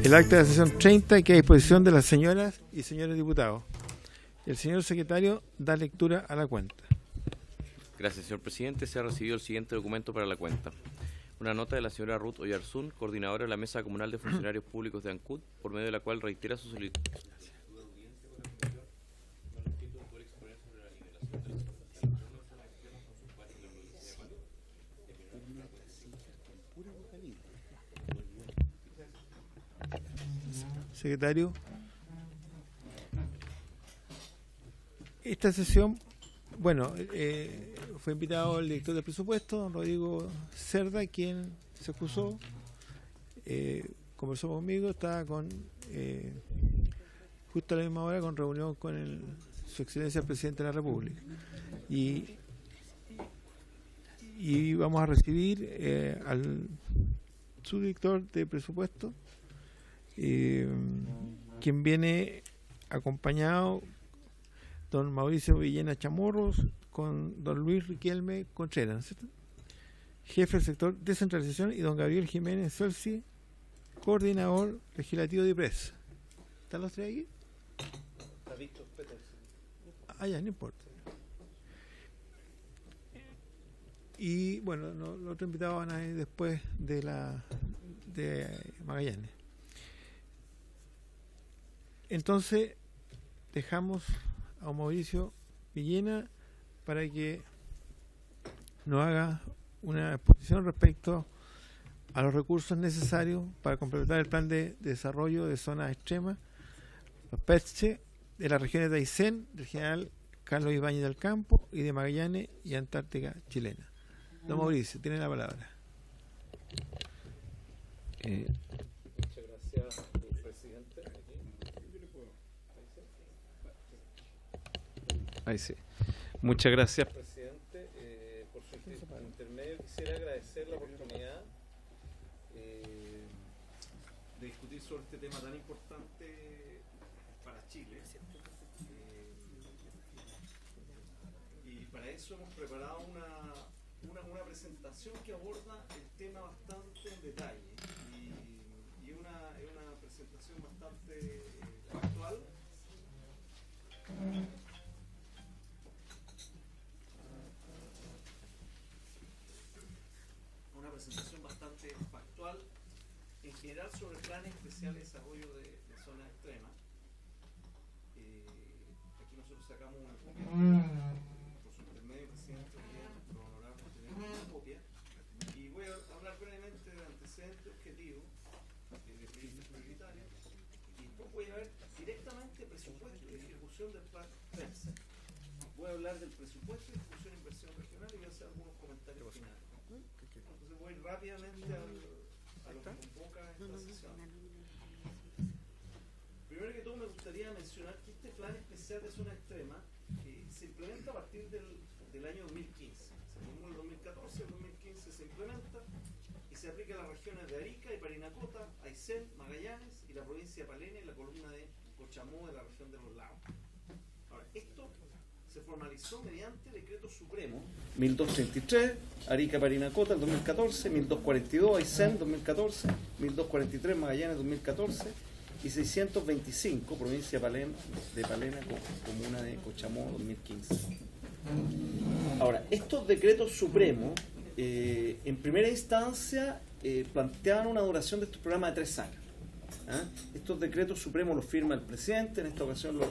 el acta de la sesión 30 que a disposición de las señoras y señores diputados. El señor secretario da lectura a la cuenta. Gracias, señor presidente. Se ha recibido el siguiente documento para la cuenta. Una nota de la señora Ruth Oyarzún, coordinadora de la Mesa Comunal de Funcionarios Públicos de ANCUD, por medio de la cual reitera su solicitud. Secretario, esta sesión, bueno, fue invitado el director del presupuesto, don Rodrigo Cerda, quien se excusó, conversó conmigo, estaba con justo a la misma hora con reunión con su excelencia el presidente de la República, y vamos a recibir al subdirector de presupuesto, quien viene acompañado don Mauricio Villena Chamorros con don Luis Riquelme Contreras, ¿cierto?, jefe del sector descentralización, y don Gabriel Jiménez Celsi, coordinador legislativo de IPRES. ¿Están los tres aquí? Ah, ya, no importa. Y bueno, los otros invitados van a ir después de Magallanes. Entonces dejamos a Mauricio Villena para que nos haga una exposición respecto a los recursos necesarios para completar el plan de desarrollo de zonas extremas, los PETSE, de las regiones de Aysén, del general Carlos Ibáñez del Campo, y de Magallanes y Antártica chilena. Don Mauricio, tiene la palabra. Muchas gracias, presidente. Ahí sí. Muchas gracias, presidente. Por su intermedio quisiera agradecer la oportunidad de discutir sobre este tema tan importante para Chile. Y para eso hemos preparado una presentación que aborda el tema bastante en detalle. Y una presentación bastante actual. Una presentación bastante factual en general sobre el plan especial de desarrollo de zonas extremas. Aquí nosotros sacamos una copia, por su intermedio, presidente, nuestro honorable, tenemos una copia, y voy a hablar brevemente de antecedentes objetivos, de proyectos prioritarios, y después voy a ver directamente presupuesto y ejecución del plan PENSA. Voy a hablar del presupuesto, ejecución e inversión regional, y voy a hacer algunos comentarios finales. Entonces voy rápidamente a lo que convoca esta sesión. Primero que todo me gustaría mencionar que este plan especial de zona extrema se implementa a partir del año 2015. Se formó en el 2014, en el 2015 se implementa y se aplica a las regiones de Arica y Parinacota, Aysén, Magallanes y la provincia de Palena y la comuna de Cochamó de la región de los Lagos. Ahora, esto se formalizó mediante decreto supremo 1233, Arica Parinacota el 2014, 1242 Aysén 2014, 1243 Magallanes 2014 y 625 provincia de Palena comuna de Cochamó 2015. Ahora, estos decretos supremos en primera instancia planteaban una duración de estos programas de 3 años. Estos decretos supremos los firma el presidente, en esta ocasión lo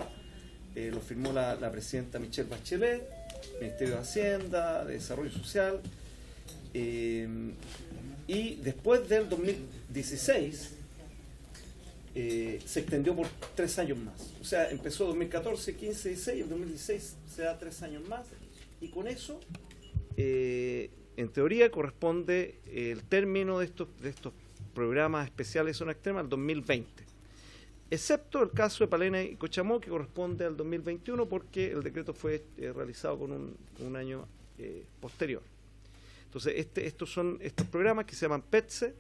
firmó la presidenta Michelle Bachelet, Ministerio de Hacienda, de Desarrollo Social, y después del 2016 se extendió por 3 años más. O sea, empezó 2014, 15, 16, y en 2016 se da 3 años más, y con eso, en teoría, corresponde el término de estos programas especiales de zona extrema al 2020. Excepto el caso de Palena y Cochamó, que corresponde al 2021 porque el decreto fue realizado con un año posterior. Entonces, estos son estos programas que se llaman PETSE,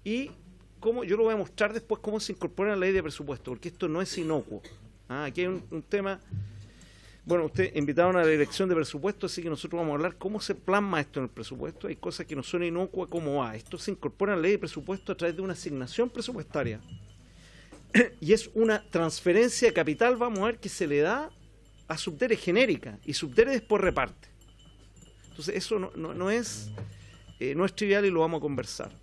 y yo lo voy a mostrar después cómo se incorpora en la ley de presupuesto, porque esto no es inocuo. Aquí hay un tema Bueno, ustedes invitaron a la dirección de presupuesto, así que nosotros vamos a hablar cómo se plasma esto en el presupuesto. Hay cosas que no son inocuas, cómo va. Esto se incorpora en la ley de presupuesto a través de una asignación presupuestaria. Y es una transferencia de capital, vamos a ver, que se le da a Subdere genérica, y Subdere después reparte. Entonces eso no es trivial y lo vamos a conversar.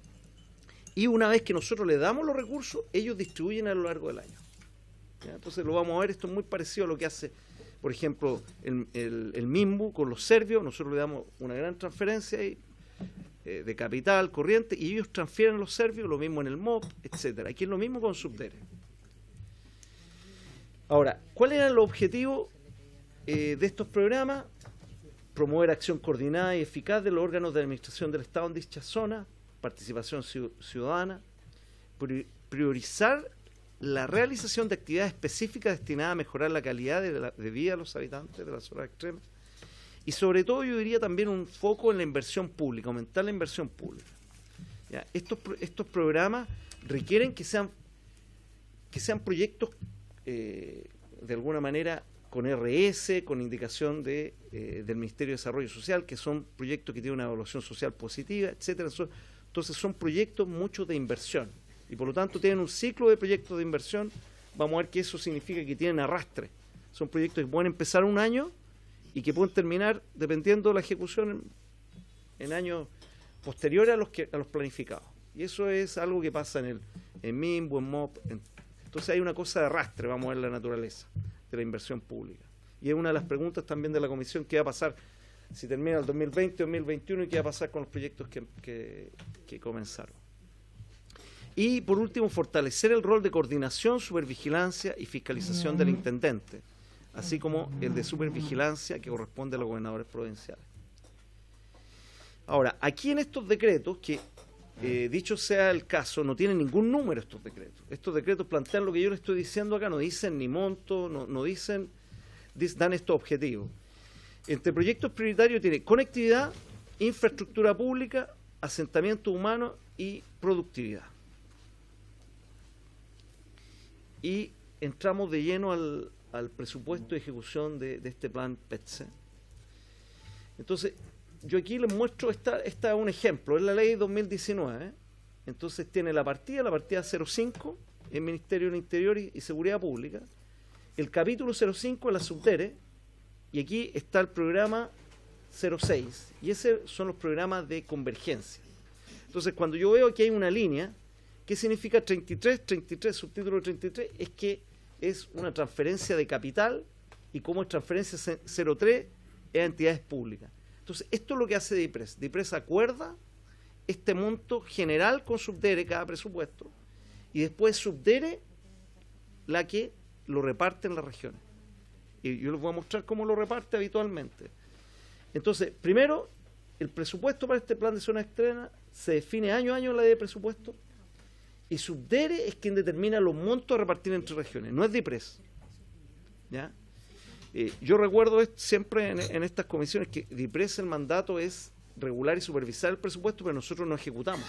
Y una vez que nosotros le damos los recursos, ellos distribuyen a lo largo del año. ¿Ya? Entonces lo vamos a ver, esto es muy parecido a lo que hace, por ejemplo, el MIMBU con los serbios. Nosotros le damos una gran transferencia ahí, de capital corriente, y ellos transfieren a los serbios, lo mismo en el MOP, etcétera. Aquí es lo mismo con Subdere. Ahora, ¿cuál era el objetivo de estos programas? Promover acción coordinada y eficaz de los órganos de administración del Estado en dicha zona, participación ciudadana, priorizar la realización de actividades específicas destinadas a mejorar la calidad de vida de los habitantes de las zonas extremas, y sobre todo yo diría también un foco en la inversión pública, aumentar la inversión pública. ¿Ya? Estos programas requieren que sean proyectos de alguna manera con RS, con indicación del Ministerio de Desarrollo Social, que son proyectos que tienen una evaluación social positiva, etcétera. Entonces son proyectos muchos de inversión, y por lo tanto tienen un ciclo de proyectos de inversión. Vamos a ver que eso significa que tienen arrastre. Son proyectos que pueden empezar un año y que pueden terminar, dependiendo de la ejecución, en años posteriores a los planificados. Y eso es algo que pasa en MIMBU, en MOP. Entonces hay una cosa de arrastre, vamos a ver la naturaleza de la inversión pública. Y es una de las preguntas también de la comisión: ¿qué va a pasar si termina el 2020 o 2021 y qué va a pasar con los proyectos que comenzaron? Y por último, fortalecer el rol de coordinación, supervigilancia y fiscalización del intendente, así como el de supervigilancia que corresponde a los gobernadores provinciales. Ahora, aquí en estos decretos, que dicho sea el caso, no tienen ningún número estos decretos. Estos decretos plantean lo que yo le estoy diciendo acá, no dicen ni monto, no dicen, dan estos objetivos. Entre proyectos prioritarios tiene conectividad, infraestructura pública, asentamiento humano y productividad. Y entramos de lleno al presupuesto de ejecución de este plan PETSE. Entonces, yo aquí les muestro, esta es un ejemplo, es la ley 2019. Entonces tiene la partida 05, el Ministerio del Interior y Seguridad Pública, el capítulo 05 es la Subdere, y aquí está el programa 06, y esos son los programas de convergencia. Entonces, cuando yo veo que hay una línea, ¿qué significa 33, subtítulo 33? Es que es una transferencia de capital, y como es transferencia 03, es a entidades públicas. Entonces, esto es lo que hace DIPRES. DIPRES acuerda este monto general con Subdere, cada presupuesto, y después Subdere la que lo reparte en las regiones. Y yo les voy a mostrar cómo lo reparte habitualmente. Entonces, primero, el presupuesto para este plan de zona extrema se define año a año en la ley de presupuesto, y Subdere es quien determina los montos a repartir entre regiones, no es DIPRES. ¿Ya? Yo recuerdo siempre en estas comisiones que DIPRES, el mandato es regular y supervisar el presupuesto, pero nosotros no ejecutamos.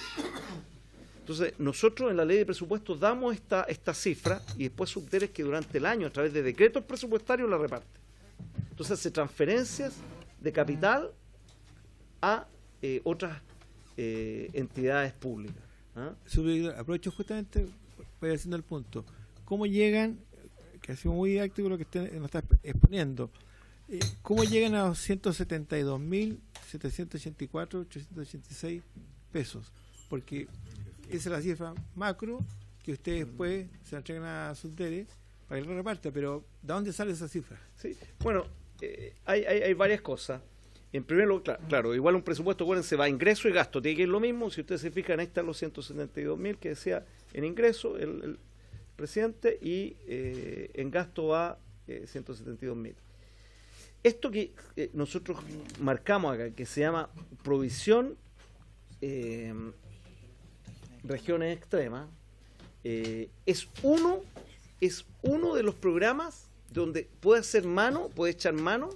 Entonces, nosotros en la ley de presupuestos damos esta cifra, y después Subdere es que durante el año, a través de decretos presupuestarios, la reparte. Entonces, hace transferencias de capital a otras entidades públicas. ¿Ah? Aprovecho justamente para ir haciendo el punto. ¿Cómo llegan, que ha sido muy didáctico lo que usted nos está exponiendo, cómo llegan a los 172.784.886 pesos? Porque esa es la cifra macro que ustedes después se entregan a Subdere para que lo reparta, pero ¿de dónde sale esa cifra? Sí, bueno, hay varias cosas. En primer lugar, claro, igual un presupuesto, acuérdense, va a ingreso y gasto, tiene que ir lo mismo. Si ustedes se fijan, ahí están los 172.000 que decía en ingreso el presidente, y en gasto va 172.000. Esto que nosotros marcamos acá, que se llama provisión regiones extremas, es uno de los programas donde puede echar mano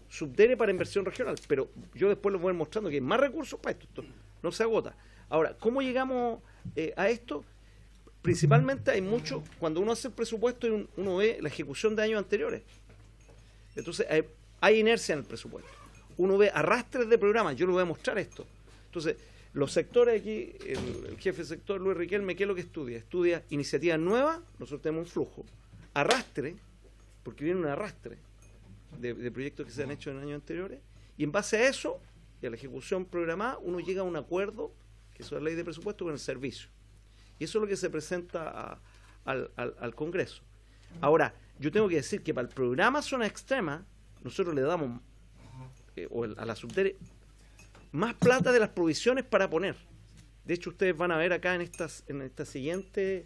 Subdere para inversión regional, pero yo después les voy a ir mostrando que hay más recursos para esto no se agota. Ahora, ¿cómo llegamos a esto? Principalmente hay mucho, cuando uno hace el presupuesto, uno ve la ejecución de años anteriores. Entonces hay inercia en el presupuesto. Uno ve arrastres de programas, yo les voy a mostrar esto. Entonces, los sectores aquí, el jefe de sector Luis Riquelme, ¿qué es lo que estudia? Estudia iniciativas nuevas, nosotros tenemos un flujo, arrastre, porque viene un arrastre de proyectos que se han hecho en años anteriores, y en base a eso, y a la ejecución programada, uno llega a un acuerdo, que es la ley de presupuesto, con el servicio. Y eso es lo que se presenta al Congreso. Ahora, yo tengo que decir que para el programa Zona Extrema, nosotros le damos a la Subdere más plata de las provisiones para poner. De hecho, ustedes van a ver acá en esta siguiente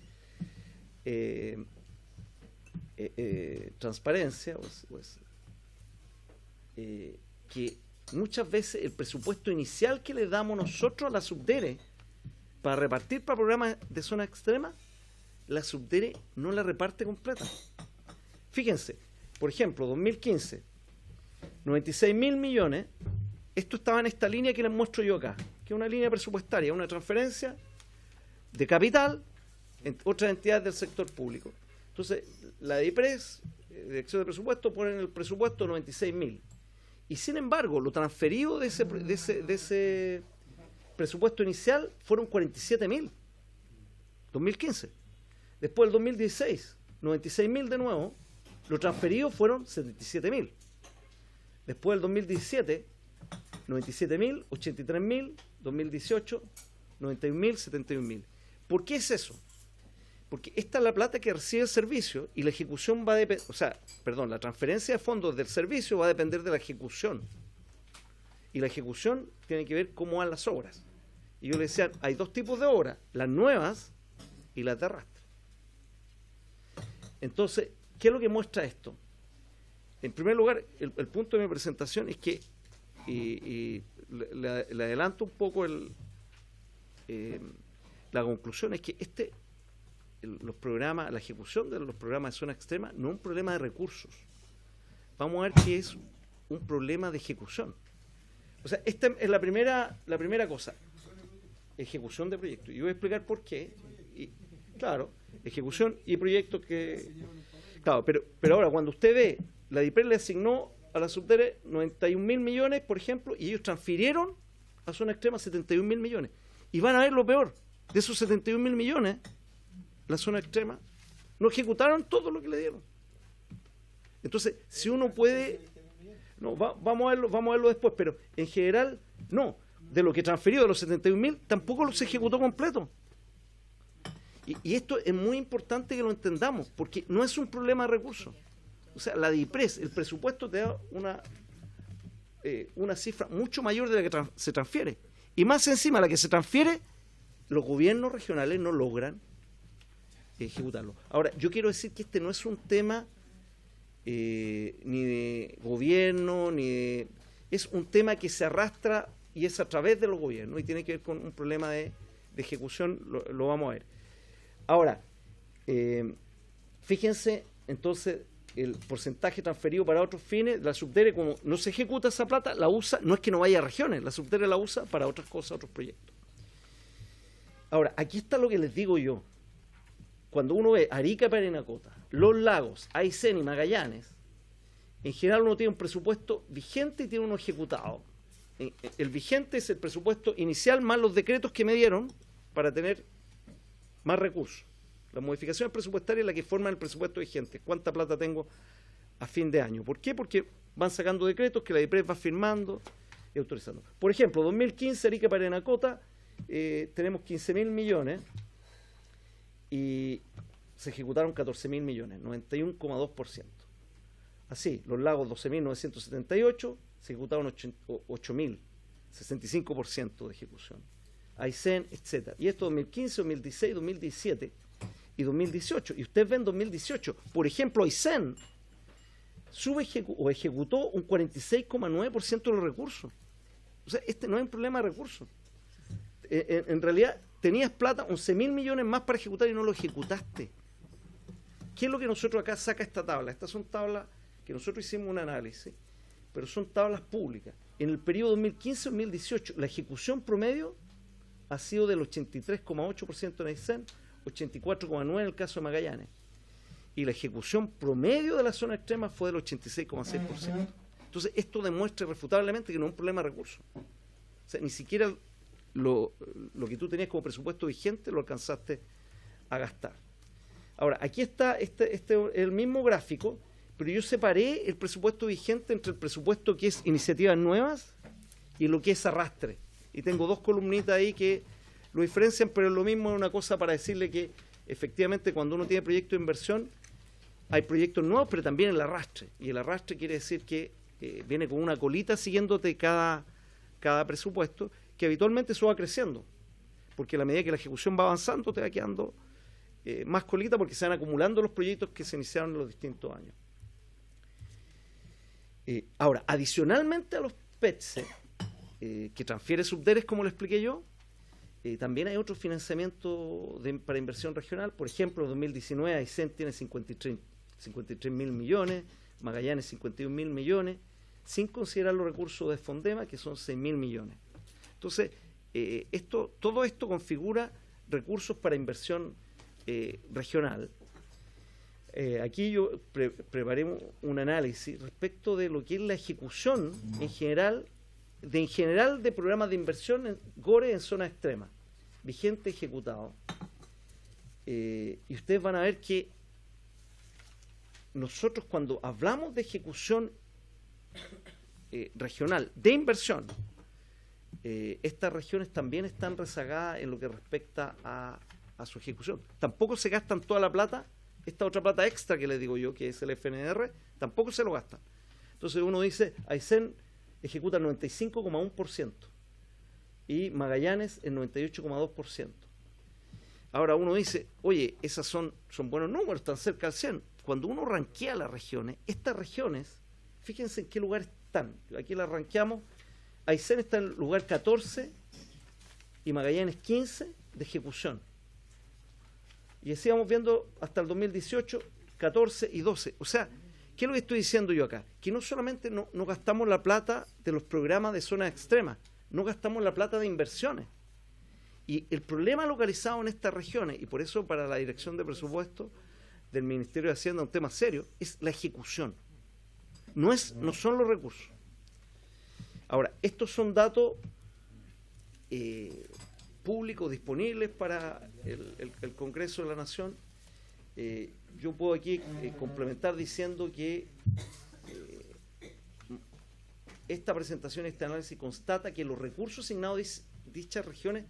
transparencia, que muchas veces el presupuesto inicial que le damos nosotros a la Subdere para repartir para programas de zona extrema, la Subdere no la reparte completa. Fíjense, por ejemplo, 2015, 96.000 millones, esto estaba en esta línea que les muestro yo acá, que es una línea presupuestaria, una transferencia de capital en otras entidades del sector público. Entonces, la DIPRES, Dirección de Presupuesto, pone en el presupuesto 96.000. Y sin embargo, lo transferido de ese presupuesto inicial fueron 47.000, 2015. Después del 2016, 96.000 de nuevo, lo transferido fueron 77.000. Después del 2017, 97.000, 83.000, 2018, 91.000, 71.000. ¿Por qué es eso? Porque esta es la plata que recibe el servicio y la ejecución va a depender, la transferencia de fondos del servicio va a depender de la ejecución. Y la ejecución tiene que ver cómo van las obras. Y yo le decía, hay dos tipos de obras, las nuevas y las de arrastre. Entonces, ¿qué es lo que muestra esto? En primer lugar, el punto de mi presentación es que, y le adelanto un poco la conclusión, es que los programas, la ejecución de los programas de zona extrema no es un problema de recursos. Vamos a ver que es un problema de ejecución. O sea, esta es la primera cosa. Ejecución de proyectos. Y voy a explicar por qué. Claro, ejecución y proyectos que... Claro, pero ahora cuando usted ve, la DIPRES le asignó a la Subdere 91.000 millones, por ejemplo, y ellos transfirieron a zona extrema 71.000 millones. Y van a ver lo peor. De esos 71.000 millones, la zona extrema, no ejecutaron todo lo que le dieron. Entonces, si uno puede... No, vamos a verlo después, pero en general, no. De lo que transfirió de los 71.000, tampoco se ejecutó completo. Y esto es muy importante que lo entendamos, porque no es un problema de recursos. O sea, la DIPRES, el presupuesto te da una cifra mucho mayor de la que se transfiere. Y más encima, la que se transfiere, los gobiernos regionales no logran ejecutarlo. Ahora, yo quiero decir que este no es un tema ni de gobierno, es un tema que se arrastra y es a través de los gobiernos y tiene que ver con un problema de ejecución, lo vamos a ver. Ahora, fíjense entonces el porcentaje transferido para otros fines, la Subdere, como no se ejecuta esa plata, la usa, no es que no vaya a regiones, la Subdere la usa para otras cosas, otros proyectos. Ahora, aquí está lo que les digo yo. Cuando uno ve Arica, Parinacota, Los Lagos, Aysén y Magallanes, en general uno tiene un presupuesto vigente y tiene uno ejecutado. El vigente es el presupuesto inicial más los decretos que me dieron para tener más recursos. Las modificaciones presupuestarias las que forman el presupuesto vigente. ¿Cuánta plata tengo a fin de año? ¿Por qué? Porque van sacando decretos que la DIPRES va firmando y autorizando. Por ejemplo, 2015, Arica, Parinacota, tenemos 15.000 millones y se ejecutaron 14.000 millones, 91,2%. Así, Los Lagos 12.978, se ejecutaron 8.000, 65% de ejecución. Aysén, etc. Y esto 2015, 2016, 2017 y 2018. Y ustedes ven 2018, por ejemplo, Aysén ejecutó un 46,9% de los recursos. O sea, este no es un problema de recursos. En realidad, tenías plata, 11.000 millones más para ejecutar y no lo ejecutaste. ¿Qué es lo que nosotros acá saca esta tabla? Estas son tablas que nosotros hicimos un análisis, pero son tablas públicas. En el periodo 2015-2018, la ejecución promedio ha sido del 83,8% en Aysén, 84,9% en el caso de Magallanes. y la ejecución promedio de la zona extrema fue del 86,6%. Entonces, esto demuestra irrefutablemente que no es un problema de recursos. O sea, ni siquiera lo que tú tenías como presupuesto vigente lo alcanzaste a gastar. Ahora, aquí está el mismo gráfico, pero yo separé el presupuesto vigente entre el presupuesto que es iniciativas nuevas y lo que es arrastre. Y tengo dos columnitas ahí que lo diferencian, pero es lo mismo, es una cosa para decirle que efectivamente cuando uno tiene proyectos de inversión, hay proyectos nuevos, pero también el arrastre. Y el arrastre quiere decir que viene con una colita siguiéndote cada presupuesto, que habitualmente eso va creciendo. Porque a la medida que la ejecución va avanzando, te va quedando más colita porque se van acumulando los proyectos que se iniciaron en los distintos años. Ahora, adicionalmente a los PETSE, que transfiere subderes, como lo expliqué yo, también hay otro financiamiento para inversión regional. Por ejemplo, en 2019 Aysén tiene 53 mil millones, Magallanes 51 mil millones, sin considerar los recursos de Fondema, que son 6 mil millones. Entonces, todo esto configura recursos para inversión regional. Aquí yo preparé un análisis respecto de lo que es la ejecución en general de programas de inversión en GORE en zona extrema, vigente ejecutado. Y ustedes van a ver que nosotros cuando hablamos de ejecución regional de inversión, estas regiones también están rezagadas en lo que respecta a su ejecución. Tampoco se gastan toda la plata, esta otra plata extra que les digo yo, que es el FNR, tampoco se lo gastan. Entonces uno dice, Aysén ejecuta el 95,1% y Magallanes el 98,2%. Ahora uno dice, oye, esas son buenos números, están cerca del 100%. Cuando uno ranquea las regiones, estas regiones, fíjense en qué lugar están. Aquí las ranqueamos. Aysén está en el lugar 14 y Magallanes 15 de ejecución. Y así vamos viendo hasta el 2018, 14 y 12. O sea, ¿qué es lo que estoy diciendo yo acá? Que no solamente no gastamos la plata de los programas de zonas extremas, no gastamos la plata de inversiones. Y el problema localizado en estas regiones, y por eso para la Dirección de Presupuesto del Ministerio de Hacienda un tema serio, es la ejecución. No son los recursos. Ahora, estos son datos públicos disponibles para el Congreso de la Nación. Yo puedo aquí complementar diciendo que esta presentación, este análisis constata que los recursos asignados a dichas regiones,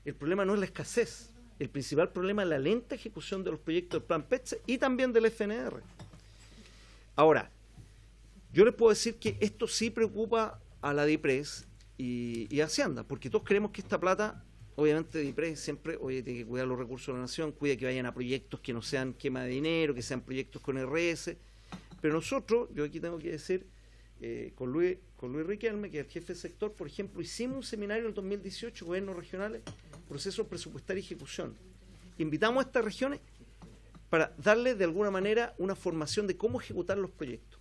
el problema no es la escasez, el principal problema es la lenta ejecución de los proyectos del Plan PETSE y también del FNR. Ahora, yo les puedo decir que esto sí preocupa a la DIPRES y a Hacienda, porque todos creemos que esta plata, obviamente DIPRES siempre, tiene que cuidar los recursos de la nación, cuida que vayan a proyectos que no sean quema de dinero, que sean proyectos con RS, pero nosotros, yo aquí tengo que decir, con Luis Riquelme, que es el jefe de sector, por ejemplo, hicimos un seminario en el 2018, gobiernos regionales, proceso presupuestario y ejecución. Invitamos a estas regiones para darle de alguna manera una formación de cómo ejecutar los proyectos.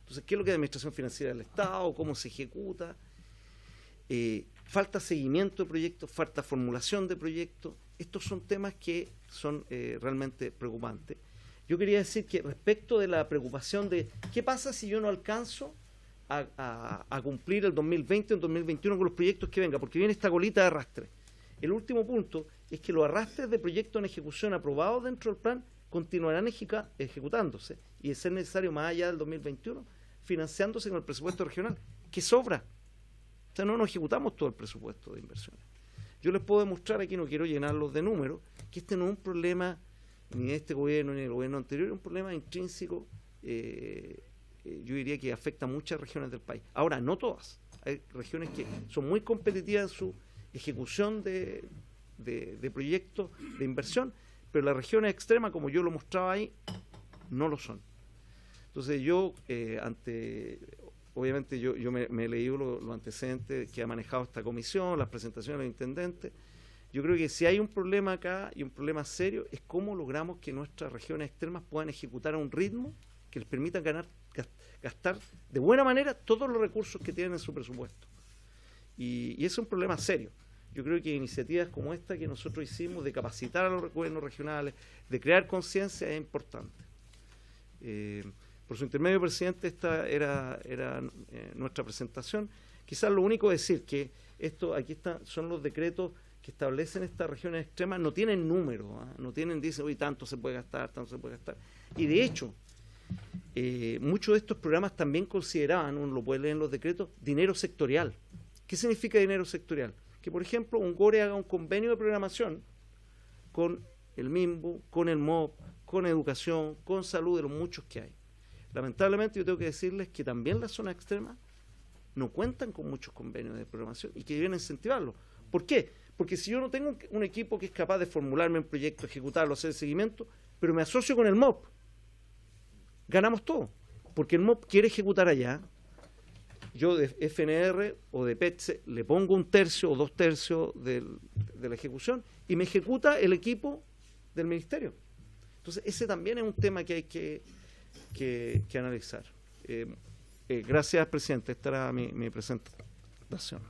Entonces, ¿qué es lo que es la administración financiera del Estado? ¿Cómo se ejecuta? Falta seguimiento de proyectos, falta formulación de proyectos. Estos son temas que son realmente preocupantes. Yo quería decir que respecto de la preocupación de qué pasa si yo no alcanzo a cumplir el 2020 o el 2021 con los proyectos que venga, porque viene esta colita de arrastre. El último punto es que los arrastres de proyectos en ejecución aprobados dentro del plan continuarán ejecutándose y de ser necesario más allá del 2021, financiándose con el presupuesto regional, que sobra. O sea, no nos ejecutamos todo el presupuesto de inversiones. Yo les puedo demostrar, aquí no quiero llenarlos de números, que este no es un problema ni de este gobierno ni del gobierno anterior, es un problema intrínseco, yo diría que afecta a muchas regiones del país. Ahora, no todas. Hay regiones que son muy competitivas en su ejecución de proyectos de inversión, pero las regiones extremas, como yo lo mostraba ahí, no lo son. Entonces yo, obviamente yo me he leído los antecedentes que ha manejado esta comisión, las presentaciones de los intendentes. Yo creo que si hay un problema acá y un problema serio es cómo logramos que nuestras regiones extremas puedan ejecutar a un ritmo que les permita gastar de buena manera todos los recursos que tienen en su presupuesto. Y ese es un problema serio. yo creo que iniciativas como esta que nosotros hicimos de capacitar a los gobiernos regionales, de crear conciencia, es importante. Por su intermedio, presidente, esta era nuestra presentación. Quizás lo único es decir que aquí son los decretos que establecen estas regiones extremas, no tienen número, no tienen, dicen, uy, tanto se puede gastar, tanto se puede gastar. Y de hecho, muchos de estos programas también consideraban, uno lo puede leer en los decretos, dinero sectorial. ¿Qué significa dinero sectorial? Que, por ejemplo, un GORE haga un convenio de programación con el MIMBU, con el MOP, con educación, con salud, de los muchos que hay. Lamentablemente yo tengo que decirles que también las zonas extremas no cuentan con muchos convenios de programación y que deben incentivarlo. ¿Por qué? Porque si yo no tengo un equipo que es capaz de formularme un proyecto, ejecutarlo, hacer el seguimiento, pero me asocio con el MOP, ganamos todo. Porque el MOP quiere ejecutar allá, yo de FNR o de PETSE le pongo 1/3 o 2/3 de la ejecución y me ejecuta el equipo del ministerio. Entonces ese también es un tema que hay que analizar. Gracias, presidente. Esta era mi presentación.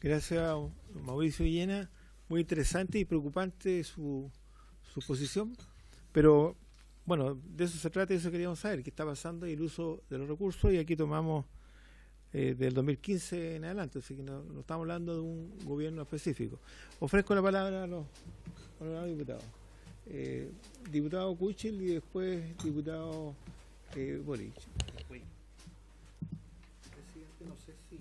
Gracias, Mauricio Villena. Muy interesante y preocupante su posición, pero bueno, de eso se trata y eso queríamos saber, qué está pasando y el uso de los recursos, y aquí tomamos del 2015 en adelante, así que no estamos hablando de un gobierno específico. Ofrezco la palabra a los diputados. Diputado Kuchel y después diputado Boric. Presidente, no sé si...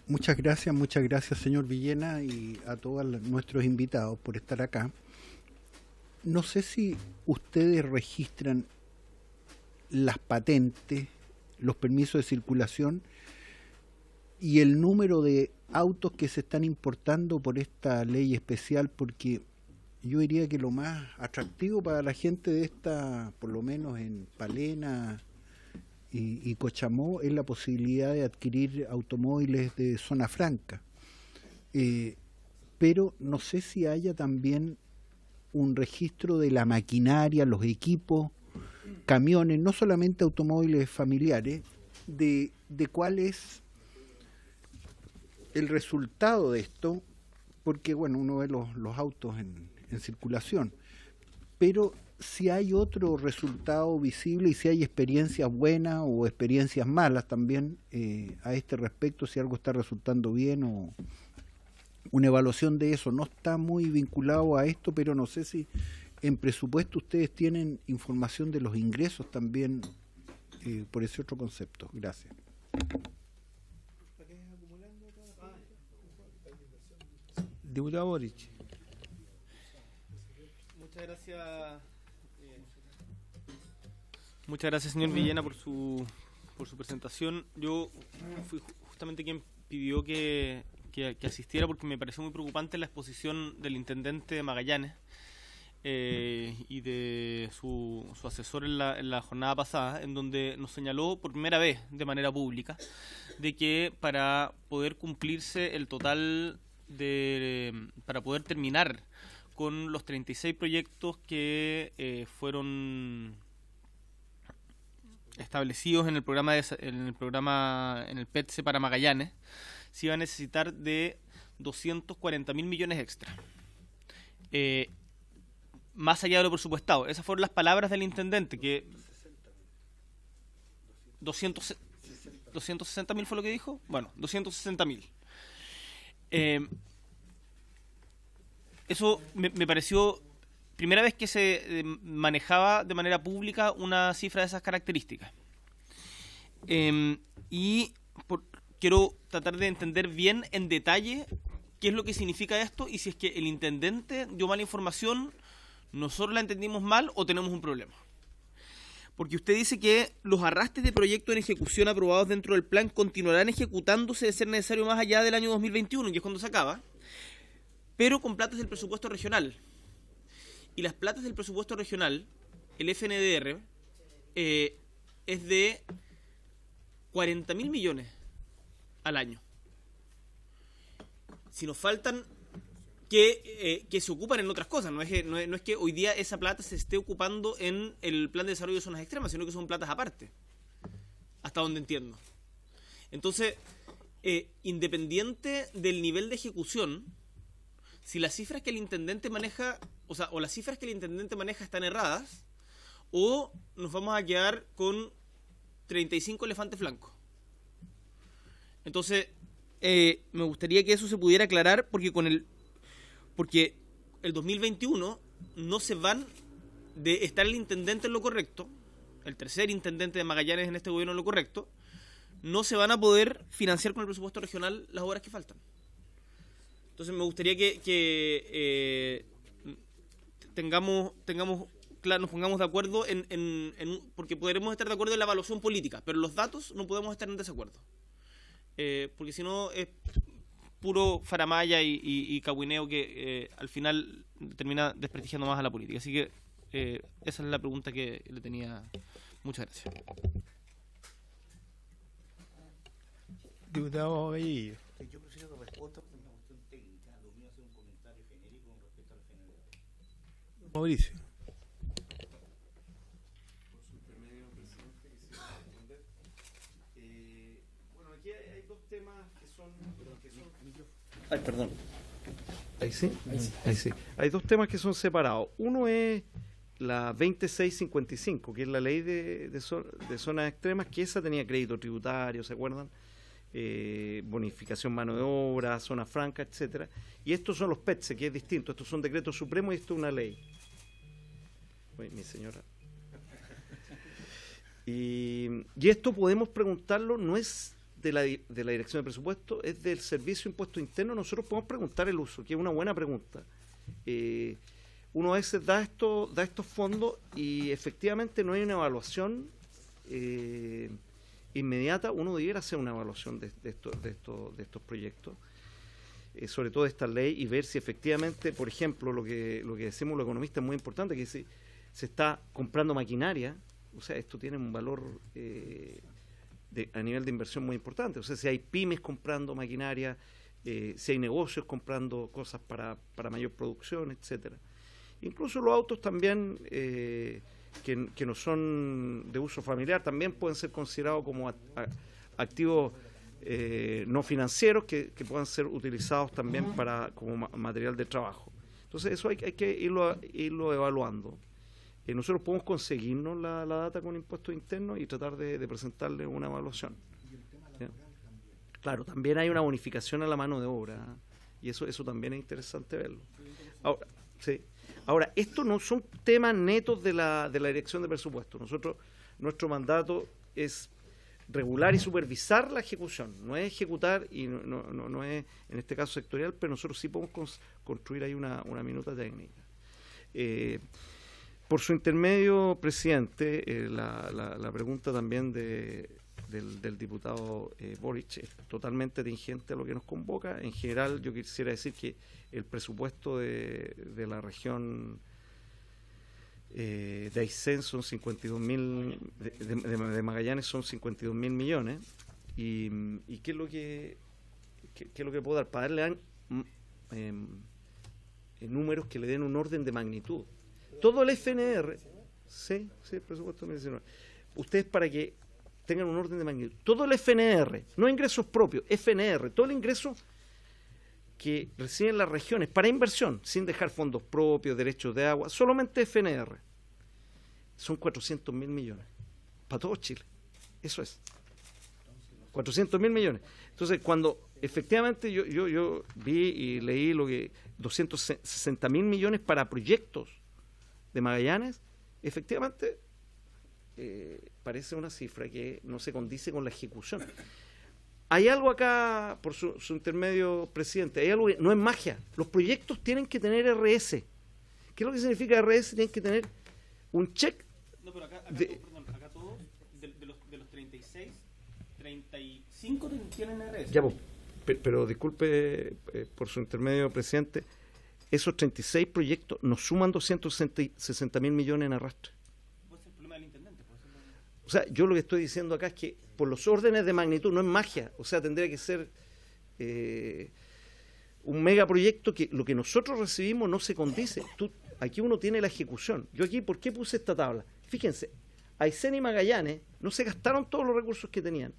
Muchas gracias señor Villena y a todos nuestros invitados por estar acá. No sé si ustedes registran las patentes, los permisos de circulación y el número de autos que se están importando por esta ley especial, porque yo diría que lo más atractivo para la gente de esta, por lo menos en Palena y Cochamó, es la posibilidad de adquirir automóviles de zona franca. Pero no sé si haya también un registro de la maquinaria, los equipos, camiones, no solamente automóviles familiares, de cuál es el resultado de esto, porque bueno, uno ve los autos en circulación, pero si hay otro resultado visible y si hay experiencias buenas o experiencias malas también a este respecto, si algo está resultando bien o una evaluación de eso. No está muy vinculado a esto, pero no sé si en presupuesto ustedes tienen información de los ingresos también por ese otro concepto. Gracias. Diputado Boric. Muchas gracias, señor Villena, por su presentación. Yo fui justamente quien pidió que asistiera porque me pareció muy preocupante la exposición del intendente de Magallanes y de su asesor en la jornada pasada, en donde nos señaló por primera vez de manera pública de que para poder cumplirse el total para poder terminar con los 36 proyectos que fueron establecidos en el PETSE para Magallanes, se iba a necesitar de 240.000 millones extra, más allá de lo presupuestado. Esas fueron las palabras del intendente, que 260.000 fue lo que dijo. Bueno, 260.000. Eso me pareció primera vez que se manejaba de manera pública una cifra de esas características. Quiero tratar de entender bien en detalle qué es lo que significa esto y si es que el intendente dio mala información, nosotros la entendimos mal o tenemos un problema. Porque usted dice que los arrastres de proyectos en ejecución aprobados dentro del plan continuarán ejecutándose de ser necesario más allá del año 2021, que es cuando se acaba, pero con platas del presupuesto regional. Y las platas del presupuesto regional, el FNDR, es de 40.000 millones al año. Si nos faltan que se ocupan en otras cosas, no es que hoy día esa plata se esté ocupando en el plan de desarrollo de zonas extremas, sino que son platas aparte, hasta donde entiendo. Entonces, independiente del nivel de ejecución, si las cifras que el intendente maneja, o las cifras que el intendente maneja están erradas, o nos vamos a quedar con 35 elefantes blancos. Entonces, me gustaría que eso se pudiera aclarar, porque el 2021 no se van de estar el intendente en lo correcto, el tercer intendente de Magallanes en este gobierno en lo correcto, no se van a poder financiar con el presupuesto regional las obras que faltan. Entonces me gustaría que nos pongamos de acuerdo porque podremos estar de acuerdo en la evaluación política, pero en los datos no podemos estar en desacuerdo. Porque si no es puro faramaya y cahuineo que al final termina desprestigiando más a la política. Así que esa es la pregunta que le tenía. Muchas gracias. Diputado Bello. Yo prefiero que responda por una cuestión técnica. Lo mío es un comentario genérico con respecto al general. Mauricio. Por su intermedio, presidente, quisiera responder. Bueno, aquí hay dos temas que son. Ay, perdón. Ahí sí. Ahí sí. Hay dos temas que son separados. Uno es la 2655, que es la ley de zonas extremas, que esa tenía crédito tributario, ¿se acuerdan? Bonificación mano de obra, zona franca, etcétera. Y estos son los PETSE, que es distinto. Estos son decretos supremos y esto es una ley. Uy, mi señora. Y esto podemos preguntarlo, no es de la Dirección de Presupuesto, es del Servicio de Impuesto Interno. Nosotros podemos preguntar el uso, que es una buena pregunta. Uno a veces da estos fondos y efectivamente no hay una evaluación inmediata. Uno debiera hacer una evaluación de estos proyectos, sobre todo de esta ley, y ver si efectivamente, por ejemplo, lo que decimos los economistas es muy importante, que si se está comprando maquinaria, o sea, esto tiene un valor a nivel de inversión muy importante. O sea, si hay pymes comprando maquinaria, si hay negocios comprando cosas para mayor producción, etcétera. Incluso los autos también, que no son de uso familiar, también pueden ser considerados como activos no financieros que puedan ser utilizados también como material de trabajo. Entonces eso hay que irlo evaluando. Nosotros podemos conseguirnos la data con impuestos internos y tratar de presentarle una evaluación. ¿Ya? Claro, también hay una bonificación a la mano de obra, y eso también es interesante verlo. Ahora, sí. Ahora, estos no son temas netos de la Dirección de Presupuesto. Nuestro mandato es regular y supervisar la ejecución, no es ejecutar y no es, en este caso, sectorial, pero nosotros sí podemos construir ahí una minuta técnica. Por su intermedio, presidente, la pregunta también del diputado Boric es totalmente tingente a lo que nos convoca. En general, yo quisiera decir que el presupuesto de la región de Aysén son 52.000, de Magallanes son 52.000 millones. ¿Y qué es lo que puedo dar? Para darle números que le den un orden de magnitud. Todo el FNR, sí, el presupuesto 2019. Ustedes, para que tengan un orden de magnitud, todo el FNR, no ingresos propios, FNR, todo el ingreso que reciben las regiones para inversión, sin dejar fondos propios, derechos de agua, solamente FNR, son 400.000 millones, para todo Chile, eso es, 400.000 millones. Entonces, cuando efectivamente yo vi y leí lo que 260.000 millones para proyectos de Magallanes, efectivamente parece una cifra que no se condice con la ejecución. Hay algo acá, por su intermedio, presidente, hay algo que no es magia. Los proyectos tienen que tener RS. ¿Qué es lo que significa RS? Tienen que tener un check. No, pero acá todos, de los 36, 35 tienen RS. Ya, pero disculpe, por su intermedio, presidente, esos 36 proyectos nos suman 260.000 millones en arrastre. O sea, yo lo que estoy diciendo acá es que por los órdenes de magnitud no es magia, o sea, tendría que ser un megaproyecto que lo que nosotros recibimos no se condice. Aquí uno tiene la ejecución. Yo aquí, ¿por qué puse esta tabla? Fíjense, Aysén y Magallanes no se gastaron todos los recursos que tenían.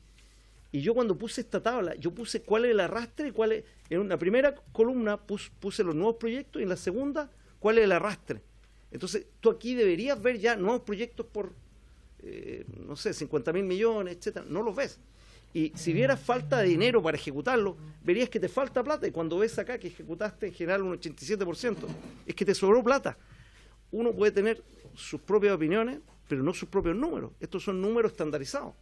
Y yo cuando puse esta tabla, yo puse cuál es el arrastre y cuál es... En la primera columna puse los nuevos proyectos y en la segunda cuál es el arrastre. Entonces, tú aquí deberías ver ya nuevos proyectos por, no sé, 50.000 millones, etcétera. No los ves. Y si vieras falta de dinero para ejecutarlo, verías que te falta plata. Y cuando ves acá que ejecutaste en general un 87%, es que te sobró plata. Uno puede tener sus propias opiniones, pero no sus propios números. Estos son números estandarizados.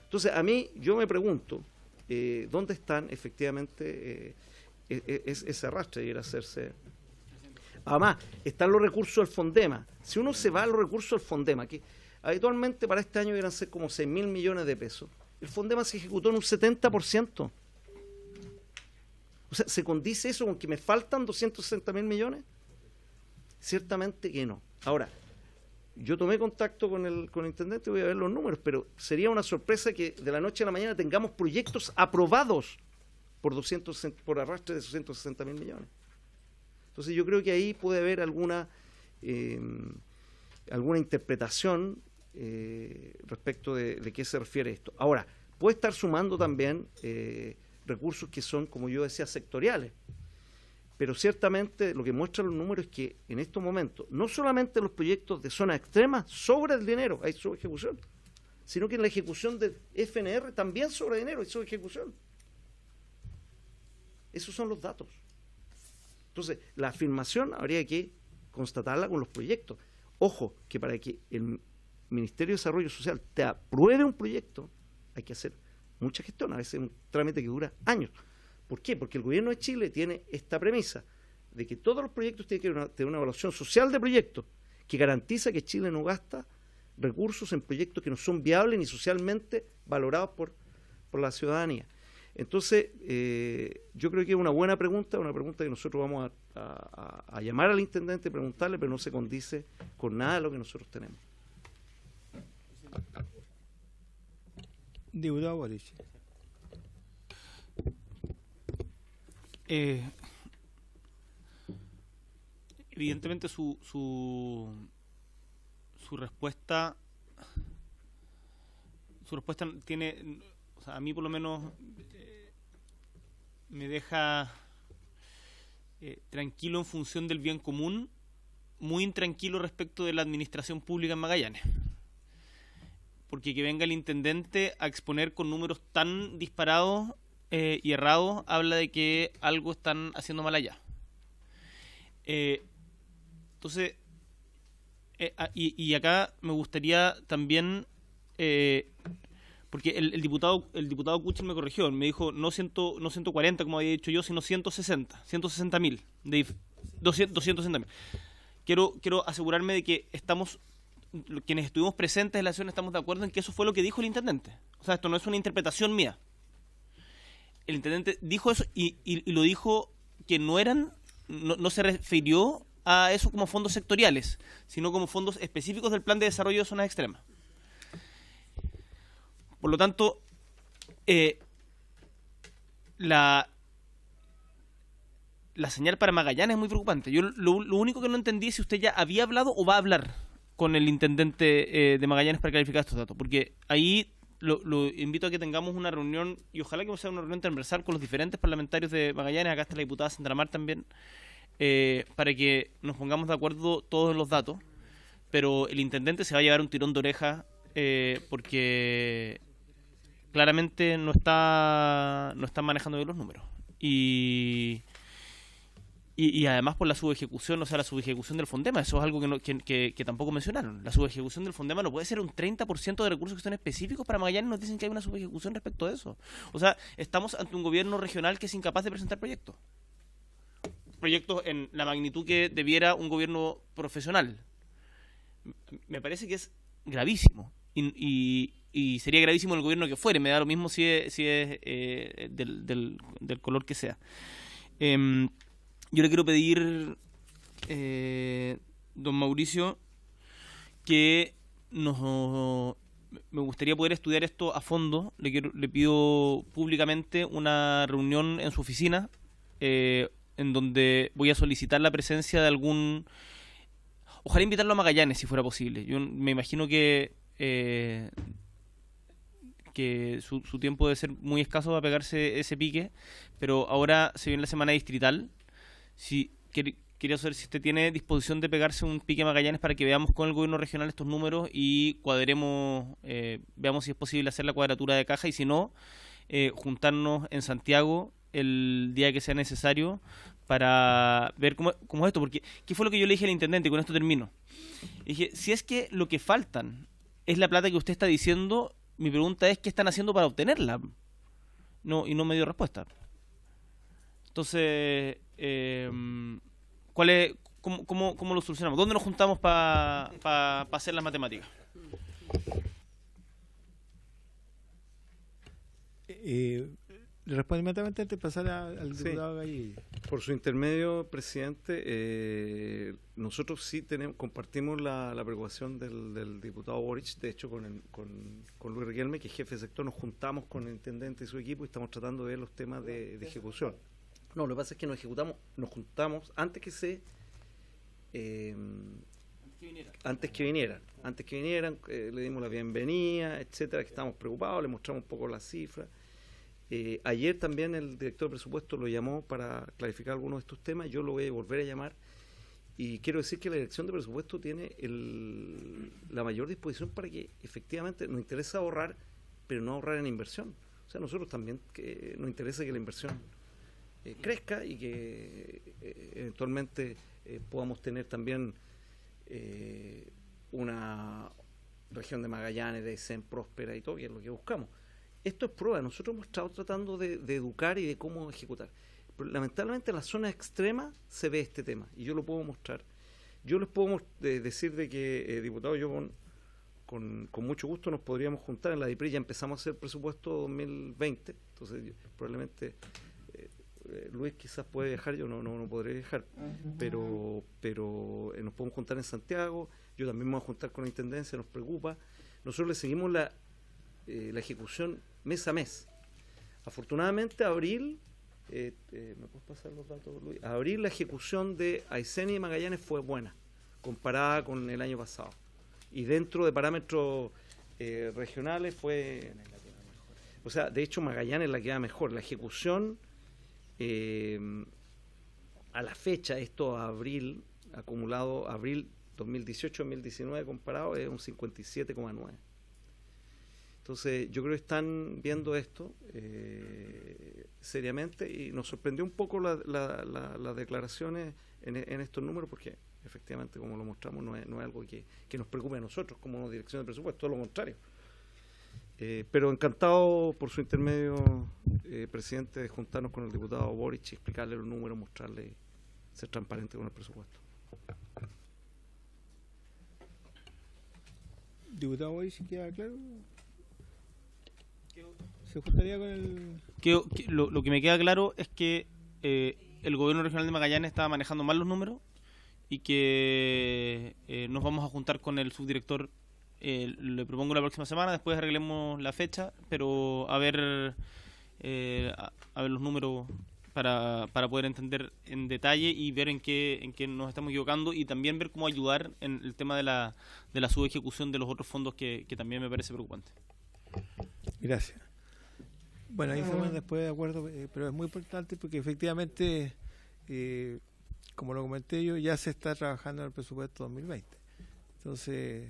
Entonces, a mí, yo me pregunto, ¿dónde están efectivamente ese arrastre? Debiera hacerse. Además, están los recursos del Fondema. Si uno se va a los recursos del Fondema, que habitualmente para este año deberían ser como 6.000 millones de pesos, el Fondema se ejecutó en un 70%. O sea, ¿se condice eso con que me faltan 260.000 millones? Ciertamente que no. Ahora, yo tomé contacto con el intendente, voy a ver los números, pero sería una sorpresa que de la noche a la mañana tengamos proyectos aprobados por arrastre de 260.000 millones. Entonces yo creo que ahí puede haber alguna interpretación respecto de qué se refiere esto. Ahora, puede estar sumando también recursos que son, como yo decía, sectoriales. Pero ciertamente lo que muestran los números es que en estos momentos, no solamente los proyectos de zona extrema sobra el dinero, hay subejecución, sino que en la ejecución del FNR también sobra dinero, hay subejecución. Esos son los datos. Entonces, la afirmación habría que constatarla con los proyectos. Ojo, que para que el Ministerio de Desarrollo Social te apruebe un proyecto, hay que hacer mucha gestión, a veces un trámite que dura años. ¿Por qué? Porque el gobierno de Chile tiene esta premisa de que todos los proyectos tienen que tener una evaluación social de proyectos que garantiza que Chile no gasta recursos en proyectos que no son viables ni socialmente valorados por la ciudadanía. Entonces, yo creo que es una buena pregunta, una pregunta que nosotros vamos a llamar al intendente y preguntarle, pero no se condice con nada de lo que nosotros tenemos. Diputado Boric. Evidentemente su respuesta tiene, o sea, a mí por lo menos me deja tranquilo en función del bien común, muy intranquilo respecto de la administración pública en Magallanes, porque que venga el intendente a exponer con números tan disparados y errados habla de que algo están haciendo mal allá. Entonces, y acá me gustaría también, porque el diputado Kuchel me corrigió, me dijo no 140 como había dicho yo, sino 160.000, 260.000. Quiero asegurarme de que quienes estuvimos presentes en la sesión estamos de acuerdo en que eso fue lo que dijo el intendente. O sea, esto no es una interpretación mía. El intendente dijo eso y lo dijo que no se refirió a eso como fondos sectoriales, sino como fondos específicos del Plan de Desarrollo de Zonas Extremas. Por lo tanto, la señal para Magallanes es muy preocupante. Yo lo único que no entendí es si usted ya había hablado o va a hablar con el intendente de Magallanes para clarificar estos datos, porque ahí lo invito a que tengamos una reunión, y ojalá que sea una reunión transversal con los diferentes parlamentarios de Magallanes, acá está la diputada Sandra Mar también, para que nos pongamos de acuerdo todos los datos, pero el intendente se va a llevar un tirón de oreja porque claramente no está manejando bien los números. Y además por la subejecución, o sea, la subejecución del Fondema, eso es algo que tampoco mencionaron. La subejecución del Fondema no puede ser un 30% de recursos que son específicos para Magallanes, nos dicen que hay una subejecución respecto a eso. O sea, estamos ante un gobierno regional que es incapaz de presentar proyectos en la magnitud que debiera un gobierno profesional. Me parece que es gravísimo. Y sería gravísimo el gobierno que fuere, me da lo mismo si es del color que sea. Yo le quiero pedir, don Mauricio, que me gustaría poder estudiar esto a fondo. Le pido públicamente una reunión en su oficina, en donde voy a solicitar la presencia de algún... Ojalá invitarlo a Magallanes, si fuera posible. Yo me imagino que que su tiempo debe ser muy escaso para pegarse ese pique, pero ahora se viene la semana distrital. Si quería saber si usted tiene disposición de pegarse un pique a Magallanes para que veamos con el gobierno regional estos números y cuadremos, veamos si es posible hacer la cuadratura de caja, y si no, juntarnos en Santiago el día que sea necesario para ver cómo es esto, porque ¿qué fue lo que yo le dije al intendente? Y con esto termino. Dije, si es que lo que faltan es la plata que usted está diciendo, mi pregunta es ¿qué están haciendo para obtenerla? No, y no me dio respuesta. Entonces, ¿cómo lo solucionamos? ¿Dónde nos juntamos para hacer las matemáticas? Le respondo inmediatamente antes de pasar al Sí. diputado Gallillo. Por su intermedio, presidente, nosotros sí compartimos la preocupación del diputado Boric. De hecho, con Luis Riquelme, que es jefe de sector, nos juntamos con el intendente y su equipo y estamos tratando de ver los temas de ejecución. No, lo que pasa es que nos juntamos antes que vinieran, le dimos la bienvenida, etcétera, que estábamos preocupados, le mostramos un poco las cifras. Ayer también el director de presupuesto lo llamó para clarificar algunos de estos temas. Yo lo voy a volver a llamar y quiero decir que la dirección de presupuesto tiene la mayor disposición para que efectivamente nos interesa ahorrar, pero no ahorrar en inversión. O sea, nosotros también nos interesa que la inversión crezca y que eventualmente podamos tener también una región de Magallanes, de Aysén próspera y todo, que es lo que buscamos. Esto es prueba. Nosotros hemos estado tratando de educar y de cómo ejecutar. Pero lamentablemente en la zona extrema se ve este tema y yo lo puedo mostrar. Yo les puedo decir de que, diputado, yo con mucho gusto nos podríamos juntar. En la DIPRI ya empezamos a hacer presupuesto 2020, entonces probablemente Luis quizás puede viajar, yo no podré viajar, pero nos podemos juntar en Santiago. Yo también me voy a juntar con la Intendencia, nos preocupa. Nosotros le seguimos la ejecución mes a mes. Afortunadamente, abril, ¿me puedes pasar los datos, Luis? Abril, la ejecución de Aysén y de Magallanes fue buena, comparada con el año pasado. Y dentro de parámetros regionales fue... O sea, de hecho, Magallanes la queda mejor. La ejecución, a la fecha, esto a abril, acumulado abril 2018-2019 comparado, es un 57,9. Entonces, yo creo que están viendo esto seriamente y nos sorprendió un poco las declaraciones en estos números porque efectivamente, como lo mostramos, no es algo que nos preocupe a nosotros como dirección de presupuesto, todo lo contrario. Pero encantado por su intermedio, presidente, de juntarnos con el diputado Boric y explicarle los números, mostrarle, ser transparente con el presupuesto. Diputado Boric, ¿queda claro? ¿Se juntaría con el...? Lo que me queda claro es que el gobierno regional de Magallanes estaba manejando mal los números y que nos vamos a juntar con el subdirector. Le propongo la próxima semana, después arreglemos la fecha, pero a ver los números para poder entender en detalle y ver en qué nos estamos equivocando y también ver cómo ayudar en el tema de la subejecución de los otros fondos que también me parece preocupante. Gracias. Bueno, ahí estamos después de acuerdo, pero es muy importante porque efectivamente, como lo comenté yo, ya se está trabajando en el presupuesto 2020. Entonces,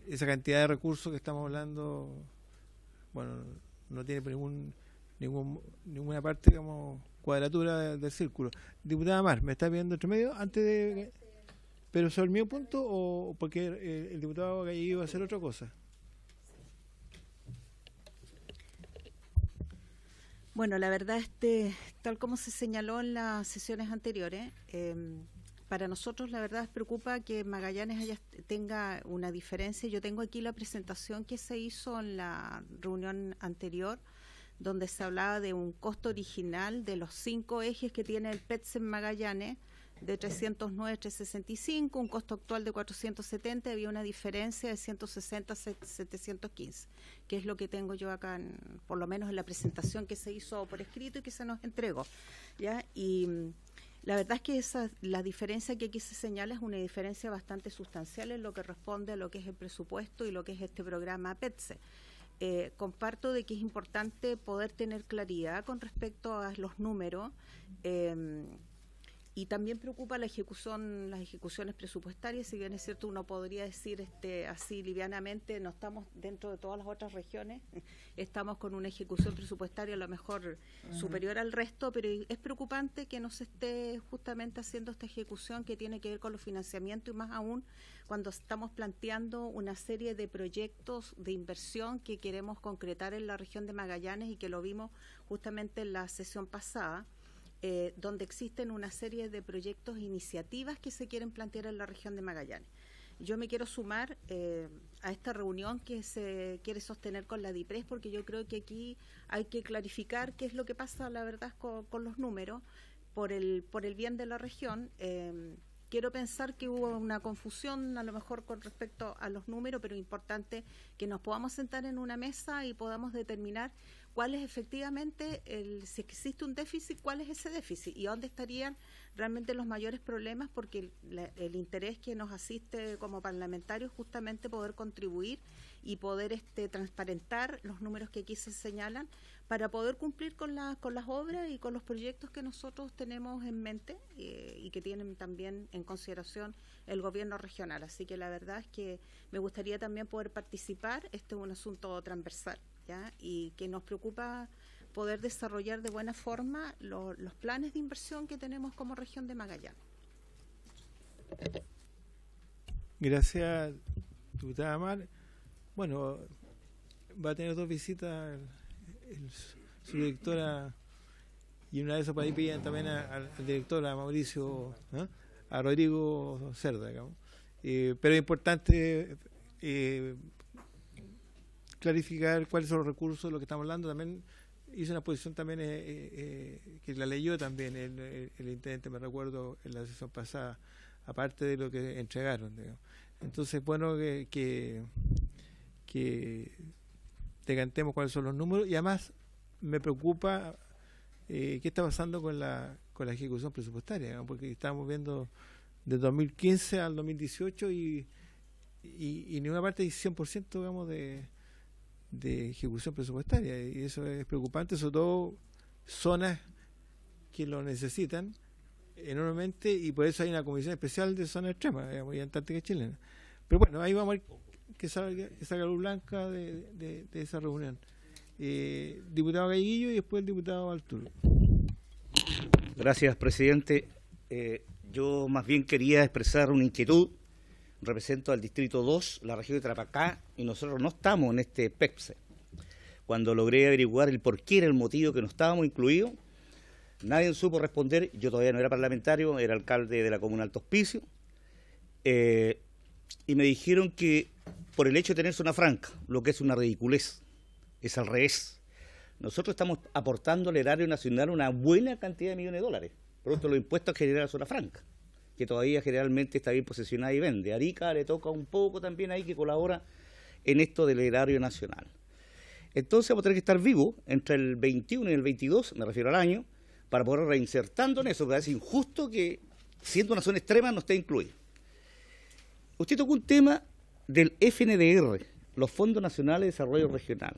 esa cantidad de recursos que estamos hablando, bueno, no tiene por ninguna parte, digamos, cuadratura del círculo. Diputada Mar, ¿me está viendo entre medio? Antes de... ¿Pero sobre el mismo punto o porque el diputado Gallillo iba a hacer otra cosa? Bueno, la verdad, tal como se señaló en las sesiones anteriores, para nosotros la verdad preocupa que Magallanes tenga una diferencia. Yo tengo aquí la presentación que se hizo en la reunión anterior, donde se hablaba de un costo original de los 5 ejes que tiene el PETS en Magallanes, de 309 a 365, un costo actual de 470, había una diferencia de 160 a 715, que es lo que tengo yo acá, por lo menos en la presentación que se hizo por escrito y que se nos entregó, ¿ya? Y la verdad es que la diferencia que aquí se señala es una diferencia bastante sustancial en lo que responde a lo que es el presupuesto y lo que es este programa PETSE. comparto de que es importante poder tener claridad con respecto a los números. Y también preocupa la ejecución, las ejecuciones presupuestarias. Si bien es cierto, uno podría decir así livianamente, no estamos dentro de todas las otras regiones, estamos con una ejecución presupuestaria a lo mejor superior al resto, pero es preocupante que no se esté justamente haciendo esta ejecución que tiene que ver con los financiamientos, y más aún cuando estamos planteando una serie de proyectos de inversión que queremos concretar en la región de Magallanes, y que lo vimos justamente en la sesión pasada, donde existen una serie de proyectos e iniciativas que se quieren plantear en la región de Magallanes. Yo me quiero sumar a esta reunión que se quiere sostener con la DIPRES, porque yo creo que aquí hay que clarificar qué es lo que pasa, la verdad, con los números, por el bien de la región. Quiero pensar que hubo una confusión a lo mejor con respecto a los números, pero es importante que nos podamos sentar en una mesa y podamos determinar cuál es efectivamente, si existe un déficit, cuál es ese déficit y dónde estarían realmente los mayores problemas, porque el interés que nos asiste como parlamentarios justamente poder contribuir y poder transparentar los números que aquí se señalan para poder cumplir con las obras y con los proyectos que nosotros tenemos en mente y que tienen también en consideración el gobierno regional. Así que la verdad es que me gustaría también poder participar. Este es un asunto transversal, ¿ya? Y que nos preocupa poder desarrollar de buena forma los planes de inversión que tenemos como región de Magallanes. Gracias, diputada Mar. Bueno, va a tener 2 visitas su directora, y una de esas para ahí pillan también al director, a Mauricio, ¿no? A Rodrigo Cerda, digamos. Pero es importante clarificar cuáles son los recursos de lo que estamos hablando. También hizo una posición también que la leyó también el intendente, me recuerdo, en la sesión pasada, aparte de lo que entregaron, digamos. Entonces, bueno, que decantemos cuáles son los números, y además me preocupa qué está pasando con la ejecución presupuestaria, ¿no? Porque estamos viendo de 2015 al 2018 y en una parte hay 100%, digamos, de ejecución presupuestaria, y eso es preocupante, sobre todo zonas que lo necesitan enormemente, y por eso hay una comisión especial de zona extrema, digamos, y Antártica chilena. Pero bueno, ahí vamos a ver que salga luz blanca de esa reunión. Diputado Galleguillo y después el diputado Arturo. Gracias, presidente. Yo más bien quería expresar una inquietud. Represento al Distrito 2, la región de Tarapacá, y nosotros no estamos en este PEPSE. Cuando logré averiguar el por qué era el motivo que no estábamos incluidos, nadie supo responder. Yo todavía no era parlamentario, era alcalde de la comuna Alto Hospicio, y me dijeron que por el hecho de tener zona franca, lo que es una ridiculez, es al revés. Nosotros estamos aportando al erario nacional una buena cantidad de millones de dólares, producto de los impuestos que genera la zona franca, que todavía generalmente está bien posesionada y vende. A Arica le toca un poco también ahí, que colabora en esto del erario nacional. Entonces vamos a tener que estar vivos entre el 21 y el 22, me refiero al año, para poder reinsertando en eso, porque es injusto que, siendo una zona extrema, no esté incluida. Usted tocó un tema del FNDR, los Fondos Nacionales de Desarrollo Regional.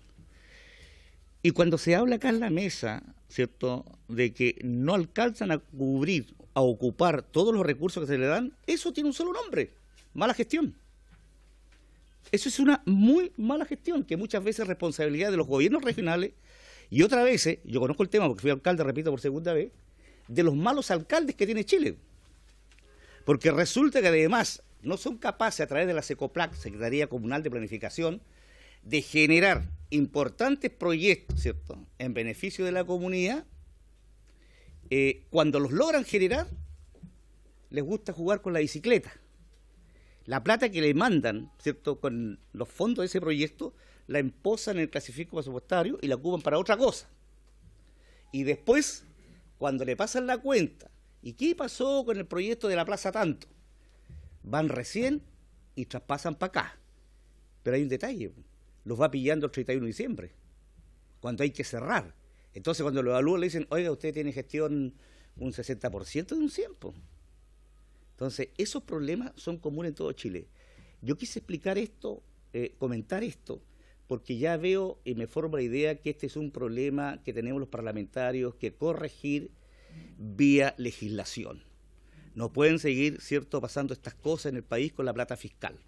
Y cuando se habla acá en la mesa, ¿cierto?, de que no alcanzan a cubrir, a ocupar todos los recursos que se le dan, eso tiene un solo nombre: mala gestión. Eso es una muy mala gestión, que muchas veces es responsabilidad de los gobiernos regionales, y otras veces, yo conozco el tema porque fui alcalde, repito por segunda vez, de los malos alcaldes que tiene Chile. Porque resulta que además no son capaces, a través de la SECOPLAC, Secretaría Comunal de Planificación, de generar importantes proyectos, ¿cierto?, en beneficio de la comunidad. Cuando los logran generar, les gusta jugar con la bicicleta. La plata que le mandan, ¿cierto?, con los fondos de ese proyecto, la emposan en el clasifico presupuestario y la ocupan para otra cosa. Y después, cuando le pasan la cuenta, ¿y qué pasó con el proyecto de la Plaza Tanto?, van recién y traspasan para acá. Pero hay un detalle: los va pillando el 31 de diciembre, cuando hay que cerrar. Entonces, cuando lo evalúan, le dicen: oiga, usted tiene gestión un 60% de un 100%. Entonces, esos problemas son comunes en todo Chile. Yo quise explicar esto, comentar esto, porque ya veo y me formo la idea que este es un problema que tenemos los parlamentarios que corregir vía legislación. No pueden seguir, ¿cierto?, pasando estas cosas en el país con la plata fiscal.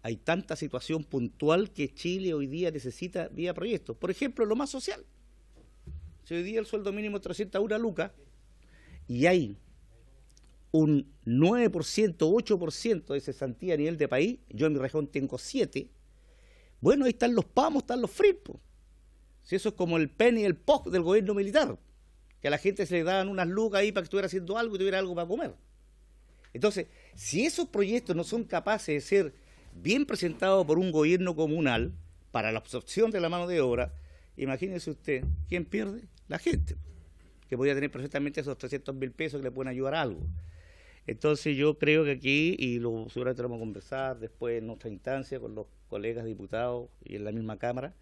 Hay tanta situación puntual que Chile hoy día necesita vía proyectos. Por ejemplo, lo más social. Si hoy día el sueldo mínimo es 301 lucas y hay un 9%, 8% de cesantía a nivel de país, yo en mi región tengo 7%, bueno, ahí están los PAMOS, están los FRIPOS. Si eso es como el PEN y el POC del gobierno militar, que a la gente se le daban unas lucas ahí para que estuviera haciendo algo y tuviera algo para comer. Entonces, si esos proyectos no son capaces de ser bien presentados por un gobierno comunal para la absorción de la mano de obra, imagínese usted, ¿quién pierde? La gente, que podría tener perfectamente esos 300.000 pesos que le pueden ayudar a algo. Entonces yo creo que aquí, y seguramente lo vamos a conversar después en otra instancia con los colegas diputados y en la misma Cámara,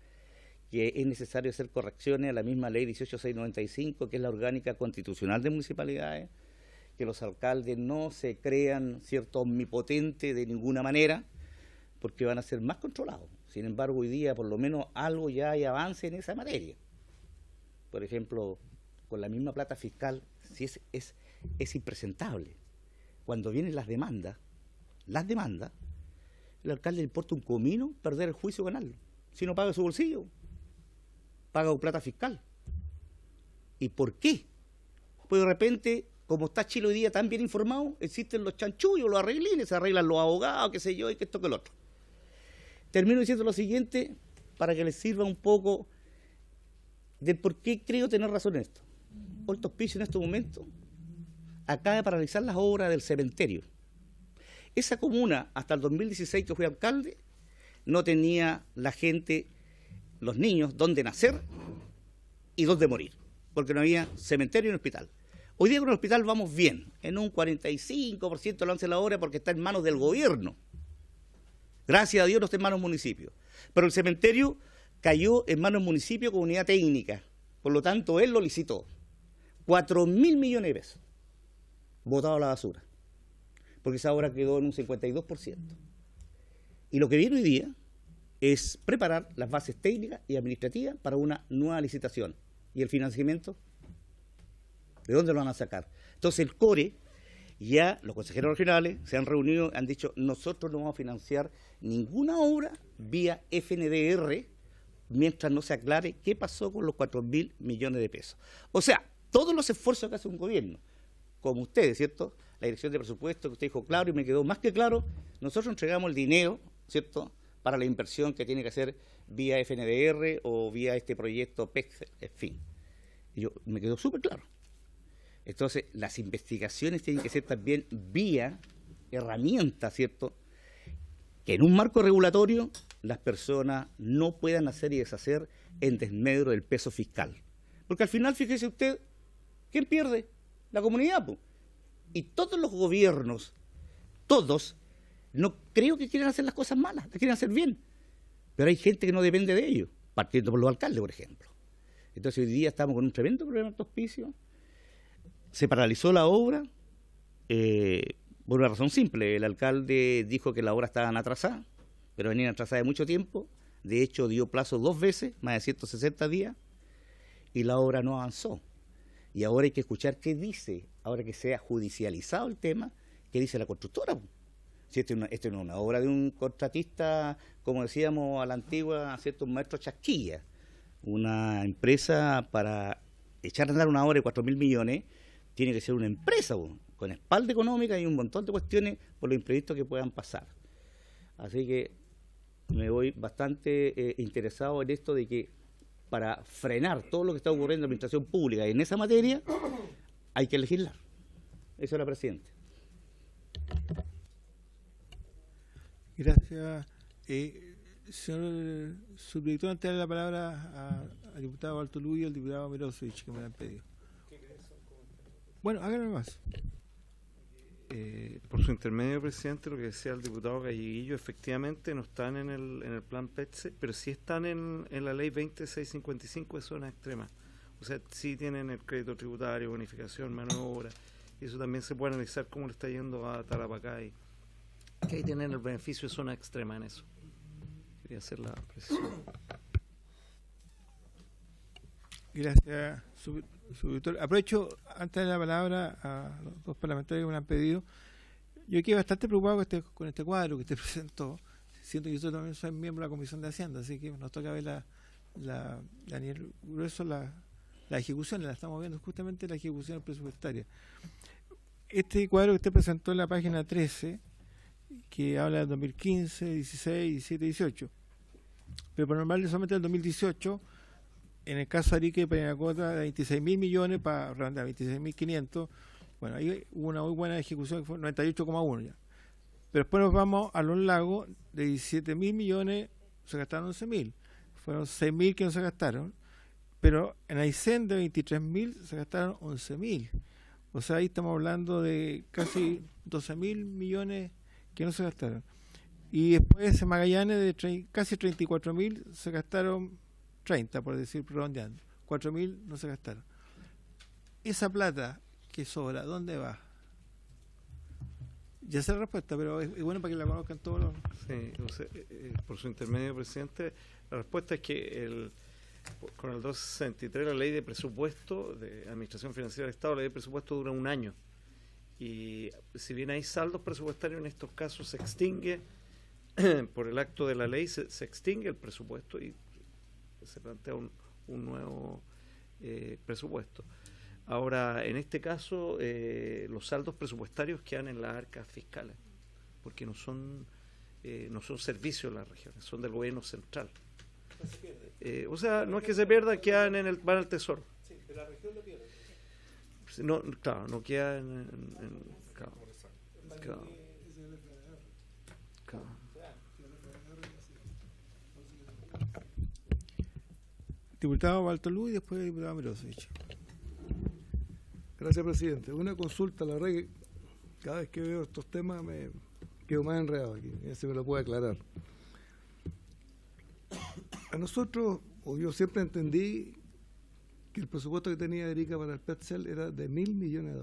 que es necesario hacer correcciones a la misma ley 18695, que es la orgánica constitucional de municipalidades, que los alcaldes no se crean cierto omnipotentes de ninguna manera, porque van a ser más controlados. Sin embargo, hoy día por lo menos algo ya hay avance en esa materia. Por ejemplo, con la misma plata fiscal, si es impresentable. Cuando vienen las demandas, el alcalde le importa un comino perder el juicio o ganarlo. Si no paga su bolsillo, paga con plata fiscal. ¿Y por qué? Pues de repente, como está Chile hoy día tan bien informado, existen los chanchullos, los arreglines, se arreglan los abogados, qué sé yo, y que esto que el otro. Termino diciendo lo siguiente, para que les sirva un poco de por qué creo tener razón en esto. Puerto Hospicio en este momento acaba de paralizar las obras del cementerio. Esa comuna, hasta el 2016 que fui alcalde, no tenía la gente, los niños, dónde nacer y dónde morir, porque no había cementerio ni hospital. Hoy día con el hospital vamos bien, en un 45% lance la obra porque está en manos del gobierno. Gracias a Dios no está en manos del municipio. Pero el cementerio cayó en manos del municipio con unidad técnica, por lo tanto él lo licitó. 4.000 millones de pesos botado a la basura, porque esa obra quedó en un 52%. Y lo que viene hoy día es preparar las bases técnicas y administrativas para una nueva licitación. ¿Y el financiamiento? ¿De dónde lo van a sacar? Entonces el CORE, ya los consejeros regionales se han reunido, han dicho, nosotros no vamos a financiar ninguna obra vía FNDR mientras no se aclare qué pasó con los 4.000 millones de pesos. O sea, todos los esfuerzos que hace un gobierno, como ustedes, ¿cierto? La dirección de presupuesto que usted dijo claro y me quedó más que claro, nosotros entregamos el dinero, ¿cierto?, para la inversión que tiene que hacer vía FNDR o vía este proyecto PEC, en fin. Y me quedó súper claro. Entonces, las investigaciones tienen que ser también vía herramientas, ¿cierto?, que en un marco regulatorio las personas no puedan hacer y deshacer en desmedro del peso fiscal. Porque al final, fíjese usted, ¿quién pierde? La comunidad, pues. Y todos los gobiernos, todos, no creo que quieran hacer las cosas malas, las quieren hacer bien. Pero hay gente que no depende de ellos, partiendo por los alcaldes, por ejemplo. Entonces hoy día estamos con un tremendo problema en Hospicio. Se paralizó la obra por una razón simple. El alcalde dijo que las obras estaban atrasadas, pero venían atrasadas de mucho tiempo. De hecho, dio plazo 2 veces, más de 160 días, y la obra no avanzó. Y ahora hay que escuchar qué dice, ahora que se ha judicializado el tema, qué dice la constructora. Si esto no es una obra de un contratista, como decíamos a la antigua, ¿cierto?, un maestro chasquilla. Una empresa para echar a andar una obra de 4.000 millones, tiene que ser una empresa, con espalda económica y un montón de cuestiones por los imprevistos que puedan pasar. Así que me voy bastante interesado en esto de que para frenar todo lo que está ocurriendo en la administración pública y en esa materia hay que legislar. Eso era, presidente. Gracias. Señor subdirector, antes de dar la palabra al diputado Alto Luyo y al diputado Mirosevich, que me la han pedido. Bueno, háganlo más. Por su intermedio, presidente, lo que decía el diputado Galleguillo, efectivamente no están en el plan PETSE, pero sí están en la ley 20655 de zonas extremas. O sea, sí tienen el crédito tributario, bonificación, mano de obra, y eso también se puede analizar cómo le está yendo a Tarapacá, y que ahí tienen el beneficio de zona extrema en eso. Quería hacer la precisión. Gracias, subdirector. Aprovecho, antes de la palabra, a los dos parlamentarios que me lo han pedido. Yo quedé bastante preocupado con este cuadro que usted presentó. Siento que yo también soy miembro de la Comisión de Hacienda, así que nos toca ver a nivel grueso la ejecución, la estamos viendo justamente la ejecución presupuestaria. Este cuadro que usted presentó en la página 13, que habla del 2015, 16, 17, 18, pero por normal solamente el 2018, en el caso de Arica y Parinacota, de 26.000 millones para redondear 26.500. Bueno, ahí hubo una muy buena ejecución que fue 98,1 ya. Pero después nos vamos a los lagos, de 17.000 millones se gastaron 11.000. Fueron 6.000 que no se gastaron. Pero en Aysén de 23.000 se gastaron 11.000. O sea, ahí estamos hablando de casi 12.000 millones que no se gastaron. Y después en Magallanes de casi 34.000 se gastaron 30, por decir, redondeando. 4.000 no se gastaron. Esa plata que sobra, ¿dónde va? Ya sé la respuesta, pero es bueno para que la conozcan todos los... Sí, por su intermedio, presidente, la respuesta es que con el 263, la ley de presupuesto de Administración Financiera del Estado, la ley de presupuesto dura un año. Y si bien hay saldos presupuestarios, en estos casos se extingue, por el acto de la ley, se extingue el presupuesto y se plantea un nuevo presupuesto. Ahora, en este caso, los saldos presupuestarios quedan en las arcas fiscales, porque no son servicios de las regiones, son del gobierno central. O sea, no es que se pierdan, van al tesoro. Sí, pero la región lo pierde. No, claro, no queda claro. Diputado Bartolú y después diputado Mirosevich. Gracias, presidente. Una consulta, la verdad que cada vez que veo estos temas me quedo más enredado aquí, si me lo puede aclarar. A nosotros, o yo siempre entendí que el presupuesto que tenía Arica para el PETCEL era de $1.000 millones.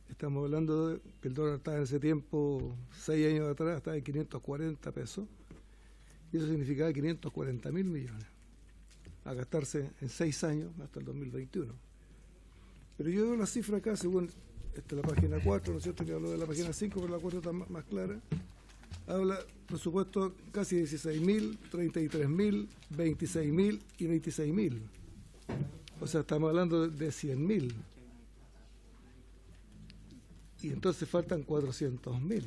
Estamos hablando de que el dólar estaba en ese tiempo, 6 años atrás, estaba en 540 pesos, y eso significaba 540.000 millones a gastarse en 6 años hasta el 2021. Pero yo veo la cifra acá, según la página 4, ¿no es cierto?, que habló de la página 5, pero la 4 está más clara. Habla presupuesto casi 16.000, 33.000, 26.000 y 26.000. O sea, estamos hablando de 100.000. Y entonces faltan 400.000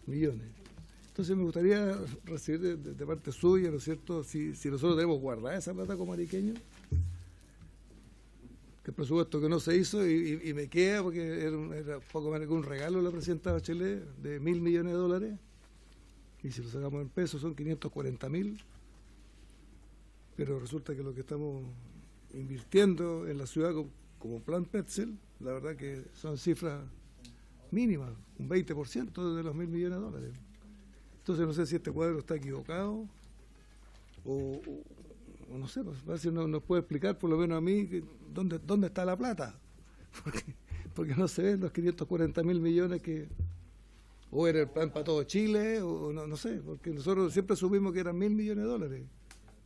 millones. Entonces me gustaría recibir de parte suya, ¿no es cierto?, si nosotros debemos guardar esa plata como ariqueños, que el presupuesto que no se hizo y me queda porque era poco menos que un regalo de la presidenta Bachelet de $1.000 millones, y si lo sacamos en pesos son 540.000, pero resulta que lo que estamos invirtiendo en la ciudad como plan PETCEL, la verdad que son cifras mínimas, un 20% de los $1.000 millones. Entonces no sé si este cuadro está equivocado o no sé, pues, a ver si nos puede explicar por lo menos a mí dónde está la plata, porque no se ven los 540.000 millones que o era el plan para todo Chile o no sé, porque nosotros siempre supimos que eran $1.000 millones.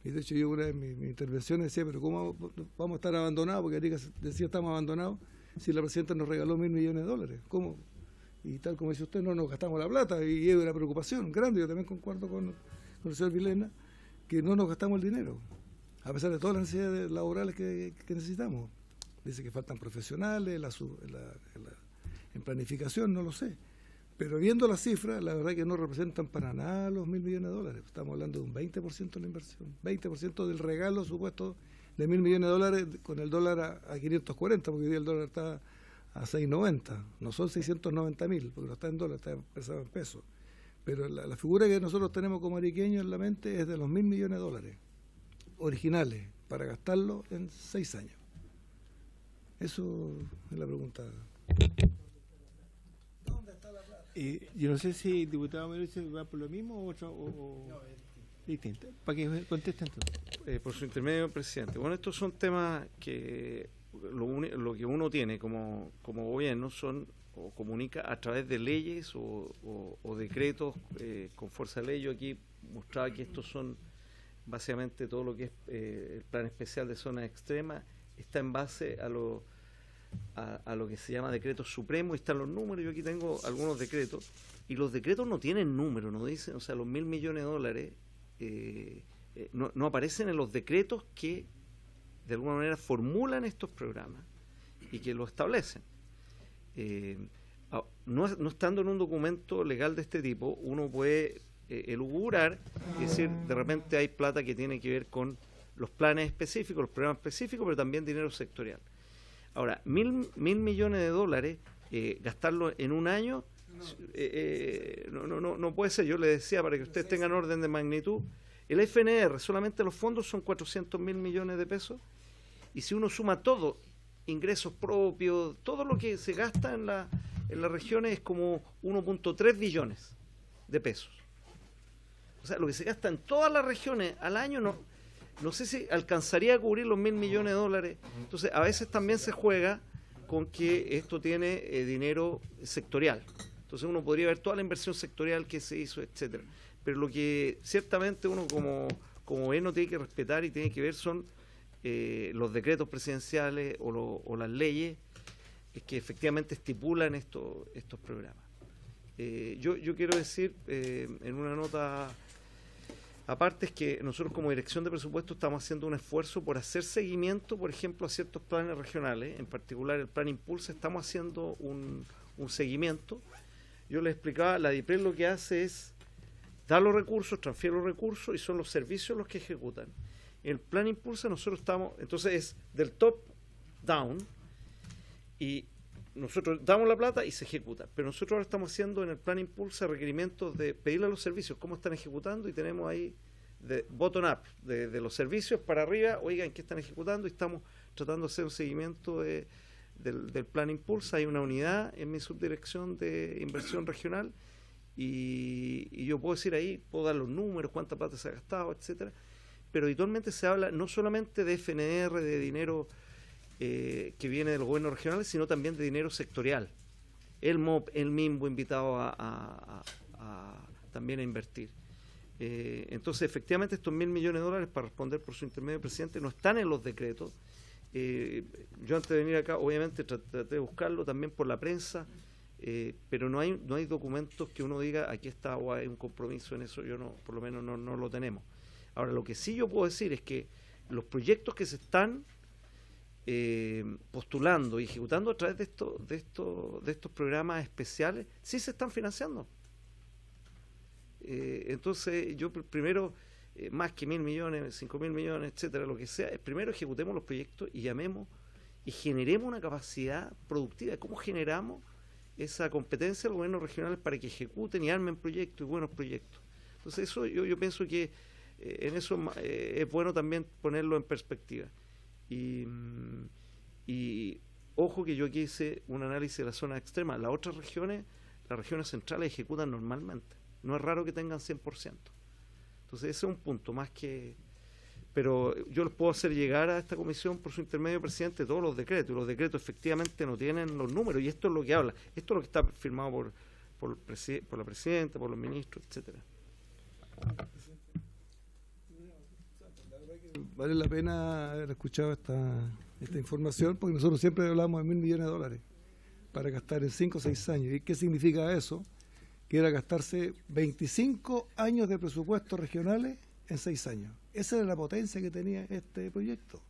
Y de hecho yo una vez en mi intervención decía, pero ¿cómo vamos a estar abandonados? Porque Arica decía estamos abandonados si la presidenta nos regaló $1.000 millones. ¿Cómo? Y tal como dice usted, no nos gastamos la plata, y es una preocupación grande. Yo también concuerdo con el señor Vilena, que no nos gastamos el dinero, a pesar de todas las necesidades laborales que necesitamos. Dice que faltan profesionales, en planificación, no lo sé. Pero viendo las cifras, la verdad que no representan para nada los $1.000 millones. Estamos hablando de un 20% de la inversión, 20% del regalo supuesto de $1.000 millones con el dólar a 540, porque hoy día el dólar está a 6.90, no son 690.000, porque no está en dólar, está pesado en pesos. Pero la figura que nosotros tenemos como ariqueños en la mente es de los $1.000 millones originales, para gastarlo en 6 años. Eso es la pregunta. ¿Dónde está la plata? Yo no sé si el diputado Merece va por lo mismo o otro, o distinto. Para que contesten entonces. Por su intermedio, presidente. Bueno, estos son temas que lo que uno tiene como gobierno son o comunica a través de leyes o decretos con fuerza de ley. Yo aquí mostraba que estos son básicamente todo lo que es el plan especial de zonas extremas, está en base a lo que se llama decretos supremos, están los números. Yo aquí tengo algunos decretos, y los decretos no tienen número, no dicen, o sea, los 1.000 millones de dólares no aparecen en los decretos que de alguna manera formulan estos programas y que lo establecen. No estando en un documento legal de este tipo, uno puede elucubrar, es decir, de repente hay plata que tiene que ver con los planes específicos, los programas específicos, pero también dinero sectorial. Ahora, 1.000 millones de dólares, gastarlo en un año, no puede ser. Yo le decía, para que ustedes tengan orden de magnitud, el FNR, solamente los fondos son 400.000 millones de pesos, y si uno suma todo, ingresos propios, todo lo que se gasta en las regiones es como 1.3 billones de pesos. O sea, lo que se gasta en todas las regiones al año no sé si alcanzaría a cubrir los 1.000 millones de dólares. Entonces, a veces también se juega con que esto tiene dinero sectorial. Entonces uno podría ver toda la inversión sectorial que se hizo, etcétera. Pero lo que ciertamente uno como gobierno tiene que respetar y tiene que ver son los decretos presidenciales o las leyes que efectivamente estipulan estos programas. Yo quiero decir en una nota aparte, es que nosotros como Dirección de Presupuesto estamos haciendo un esfuerzo por hacer seguimiento, por ejemplo, a ciertos planes regionales, en particular el Plan Impulsa. Estamos haciendo un seguimiento. Yo les explicaba, la DIPRES lo que hace es dar los recursos, transfiere los recursos, y son los servicios los que ejecutan. En el Plan Impulsa nosotros estamos, entonces es del top down, y nosotros damos la plata y se ejecuta, pero nosotros ahora estamos haciendo en el Plan Impulsa requerimientos de pedirle a los servicios cómo están ejecutando, y tenemos ahí de bottom up, de los servicios para arriba, oigan, ¿qué están ejecutando? Y estamos tratando de hacer un seguimiento del Plan Impulsa. Hay una unidad en mi subdirección de inversión regional, y yo puedo decir ahí, puedo dar los números, cuánta plata se ha gastado, etcétera, pero habitualmente se habla no solamente de FNR, de dinero que viene de los gobiernos regionales, sino también de dinero sectorial. El MOP, el MIMBO invitado también a invertir. Entonces, efectivamente, estos 1.000 millones de dólares, para responder por su intermedio, presidente, no están en los decretos. Yo antes de venir acá, obviamente, traté de buscarlo también por la prensa, pero no hay documentos que uno diga, aquí está, o hay un compromiso en eso. Yo por lo menos no lo tenemos. Ahora, lo que sí yo puedo decir es que los proyectos que se están postulando y ejecutando a través de estos programas especiales sí se están financiando. Entonces yo primero, más que 1.000 millones, 5.000 millones, etcétera, lo que sea, primero ejecutemos los proyectos y llamemos y generemos una capacidad productiva. ¿Cómo generamos esa competencia a los gobiernos regionales para que ejecuten y armen proyectos y buenos proyectos? Entonces eso yo pienso que en eso es bueno también ponerlo en perspectiva. Y ojo que yo aquí hice un análisis de la zona extrema. Las otras regiones, las regiones centrales ejecutan normalmente. No es raro que tengan 100%. Entonces ese es un punto más que... Pero yo les puedo hacer llegar a esta comisión por su intermedio, presidente, todos los decretos. Y los decretos efectivamente no tienen los números. Y esto es lo que habla. Esto es lo que está firmado por la presidenta, por los ministros, etcétera. Vale la pena haber escuchado esta información, porque nosotros siempre hablamos de 1.000 millones de dólares para gastar en 5 o 6 años. ¿Y qué significa eso? Que era gastarse 25 años de presupuestos regionales en 6 años. Esa era la potencia que tenía este proyecto.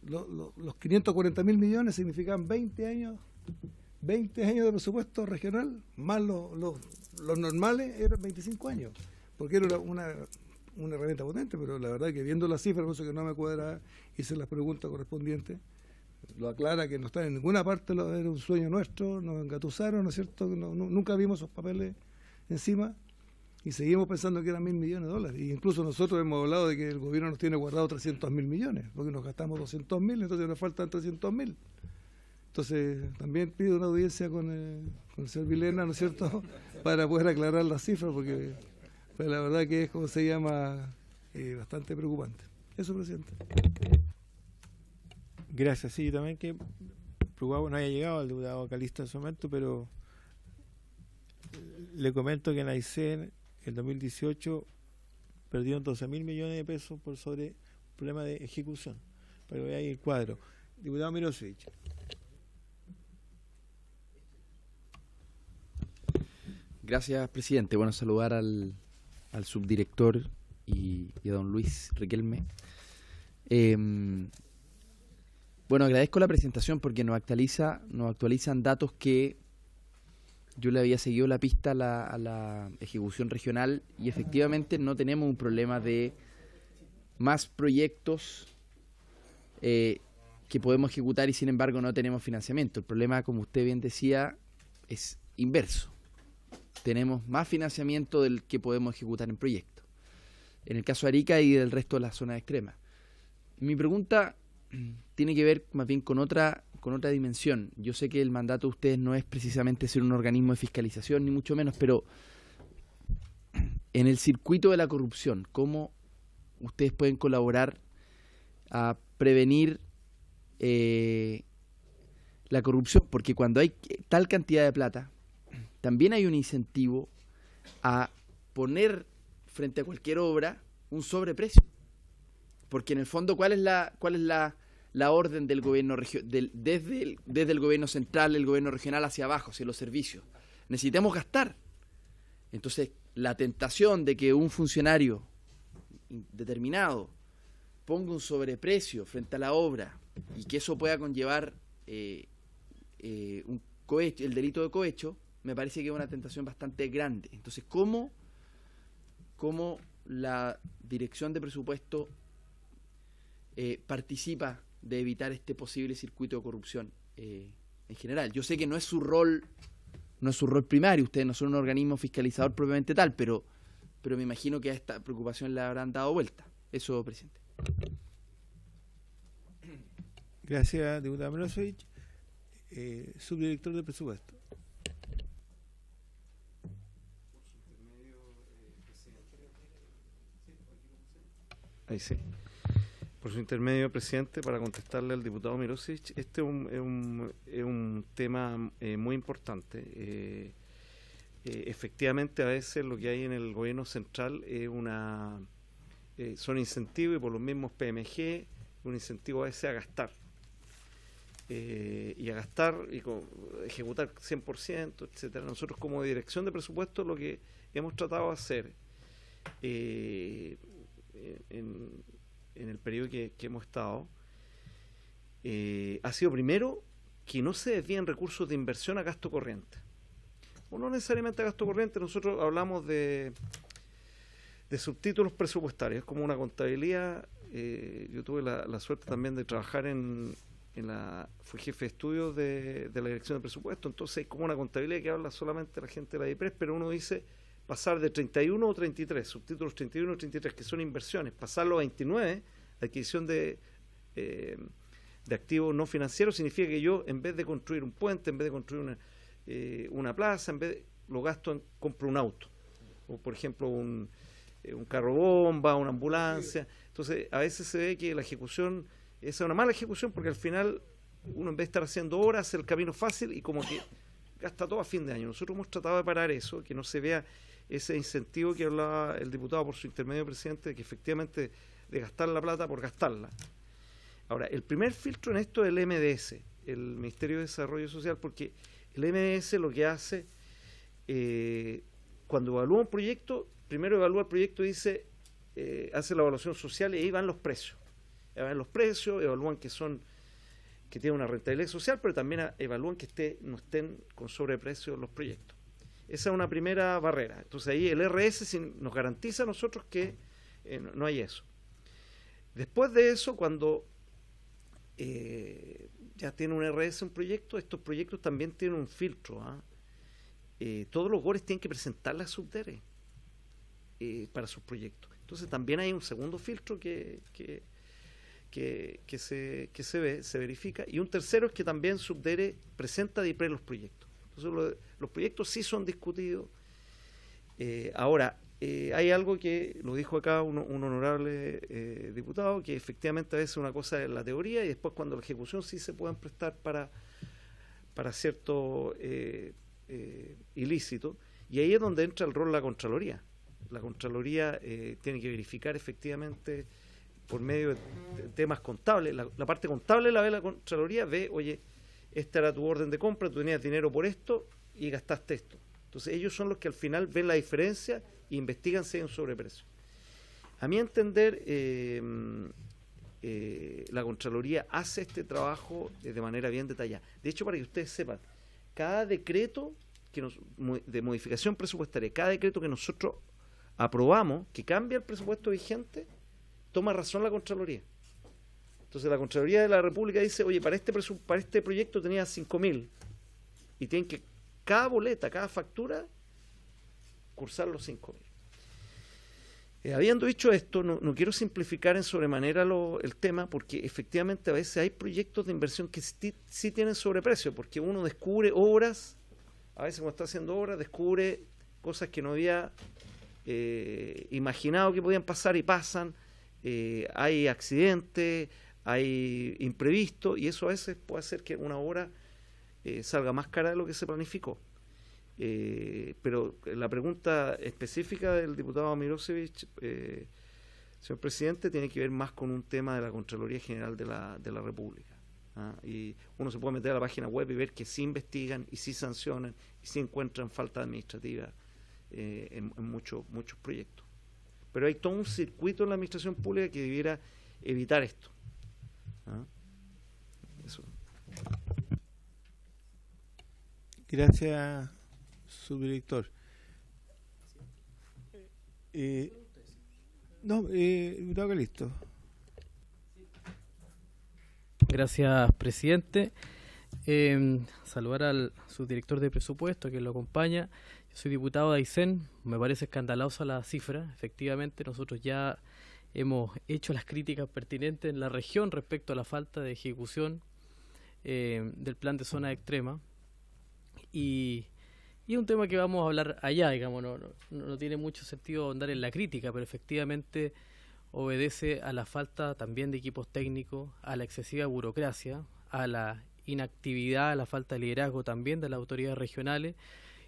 Los 540.000 millones significaban 20 años de presupuesto regional, más los normales eran 25 años, porque era una herramienta potente. Pero la verdad que viendo las cifras, por eso que no me cuadra, hice las preguntas correspondientes, lo aclara que no está en ninguna parte, era un sueño nuestro, nos engatusaron, ¿no es cierto? Nunca vimos esos papeles encima y seguimos pensando que eran 1.000 millones de dólares. Y incluso nosotros hemos hablado de que el gobierno nos tiene guardado 300.000 millones, porque nos gastamos 200.000, entonces nos faltan 300.000. Entonces también pido una audiencia con el señor Vilena, ¿no es cierto?, para poder aclarar las cifras, porque la verdad que es, como se llama, bastante preocupante. Eso, presidente. Gracias. Sí, también que preocupado no haya llegado el diputado Calista en su momento, pero le comento que en Aysén el 2018 perdieron 12.000 millones de pesos por sobre problema de ejecución, para que veáis el cuadro. Diputado Mirosevich. Gracias, presidente. Bueno, saludar al subdirector y a don Luis Riquelme. Bueno, agradezco la presentación porque nos actualizan datos que yo le había seguido la pista a la ejecución regional y efectivamente no tenemos un problema de más proyectos que podemos ejecutar y sin embargo no tenemos financiamiento. El problema, como usted bien decía, es inverso. Tenemos más financiamiento del que podemos ejecutar en proyectos. En el caso de Arica y del resto de las zonas extremas. Mi pregunta tiene que ver más bien con otra dimensión. Yo sé que el mandato de ustedes no es precisamente ser un organismo de fiscalización, ni mucho menos, pero en el circuito de la corrupción, ¿cómo ustedes pueden colaborar a prevenir la corrupción? Porque cuando hay tal cantidad de plata, también hay un incentivo a poner frente a cualquier obra un sobreprecio. Porque en el fondo, ¿cuál es la orden del gobierno desde el gobierno central, el gobierno regional hacia abajo, hacia los servicios? Necesitamos gastar. Entonces, la tentación de que un funcionario determinado ponga un sobreprecio frente a la obra y que eso pueda conllevar un cohecho, el delito de cohecho, me parece que es una tentación bastante grande. Entonces, ¿cómo la Dirección de Presupuesto participa de evitar este posible circuito de corrupción en general? Yo sé que no es su rol primario, ustedes no son un organismo fiscalizador propiamente tal, pero me imagino que a esta preocupación le habrán dado vuelta. Eso, presidente. Gracias, diputado Mirosevich. Subdirector de Presupuesto. Ahí sí. Por su intermedio, presidente, para contestarle al diputado Mirosevich, este es un tema muy importante. Efectivamente, a veces lo que hay en el gobierno central es son incentivos, y por los mismos PMG, un incentivo a veces a gastar. Y ejecutar 100%, etcétera. Nosotros, como Dirección de Presupuesto, lo que hemos tratado de hacer en el periodo que hemos estado, ha sido primero que no se desvíen recursos de inversión a gasto corriente. O no necesariamente a gasto corriente, nosotros hablamos de subtítulos presupuestarios, como una contabilidad. Yo tuve la suerte también de trabajar fui jefe de estudios de la Dirección de Presupuesto, entonces hay como una contabilidad que habla solamente la gente de la DIPRES, pero uno dice pasar de 31 o 33, subtítulos 31 o 33, que son inversiones, pasarlo a 29, adquisición de activos no financieros, significa que yo, en vez de construir un puente, en vez de construir una plaza, lo gasto compro un auto, o por ejemplo un carro bomba, una ambulancia. Entonces, a veces se ve que la ejecución es una mala ejecución, porque al final uno, en vez de estar haciendo obras, hace el camino fácil y como que gasta todo a fin de año. Nosotros hemos tratado de parar eso, que no se vea ese incentivo que hablaba el diputado por su intermedio, presidente, de que efectivamente de gastar la plata por gastarla. Ahora, el primer filtro en esto es el MDS, el Ministerio de Desarrollo Social, porque el MDS lo que hace, cuando evalúa un proyecto, primero evalúa el proyecto y dice, hace la evaluación social y ahí van los precios. Evalúan que tienen una rentabilidad social, pero también evalúan que no estén con sobreprecio los proyectos. Esa es una primera barrera. Entonces ahí el RS nos garantiza a nosotros que no hay eso. Después de eso, cuando ya tiene un RS un proyecto, estos proyectos también tienen un filtro. Todos los GORES tienen que presentar la subdere para sus proyectos. Entonces también hay un segundo filtro que se verifica, y un tercero es que también subdere presenta DIPRES los proyectos. Entonces los proyectos sí son discutidos. Ahora, hay algo que lo dijo acá un honorable diputado, que efectivamente a veces una cosa es la teoría y después cuando la ejecución sí se pueden prestar para para cierto ilícito, y ahí es donde entra el rol de la Contraloría. La Contraloría tiene que verificar efectivamente por medio de temas contables. La parte contable la ve la Contraloría, ve, oye, esta era tu orden de compra, tú tenías dinero por esto y gastaste esto. Entonces ellos son los que al final ven la diferencia e investigan si hay un sobreprecio. A mi entender, la Contraloría hace este trabajo de manera bien detallada. De hecho, para que ustedes sepan, cada decreto de modificación presupuestaria, cada decreto que nosotros aprobamos, que cambia el presupuesto vigente, toma razón la Contraloría. Entonces la Contraloría de la República dice, oye, para este proyecto tenía 5.000 y tienen que cada boleta, cada factura, cursar los 5.000. Habiendo dicho esto, no quiero simplificar en sobremanera el tema, porque efectivamente a veces hay proyectos de inversión que sí tienen sobreprecio, porque uno descubre obras, a veces cuando está haciendo obras, descubre cosas que no había imaginado que podían pasar y pasan, hay accidentes, hay imprevistos, y eso a veces puede hacer que una obra salga más cara de lo que se planificó. Pero la pregunta específica del diputado Mirosevich, señor presidente, tiene que ver más con un tema de la Contraloría General de la República. Y uno se puede meter a la página web y ver que sí investigan y sí sancionan y sí encuentran falta administrativa en muchos proyectos. Pero hay todo un circuito en la administración pública que debiera evitar esto. Eso. Gracias, subdirector. Diputado Calisto. Gracias, presidente. Saludar al subdirector de presupuesto que lo acompaña. Yo soy diputado de Aysén. Me parece escandalosa la cifra. Efectivamente, nosotros ya hemos hecho las críticas pertinentes en la región respecto a la falta de ejecución del plan de zona extrema. Y es un tema que vamos a hablar allá, digamos, no tiene mucho sentido ahondar en la crítica, pero efectivamente obedece a la falta también de equipos técnicos, a la excesiva burocracia, a la inactividad, a la falta de liderazgo también de las autoridades regionales,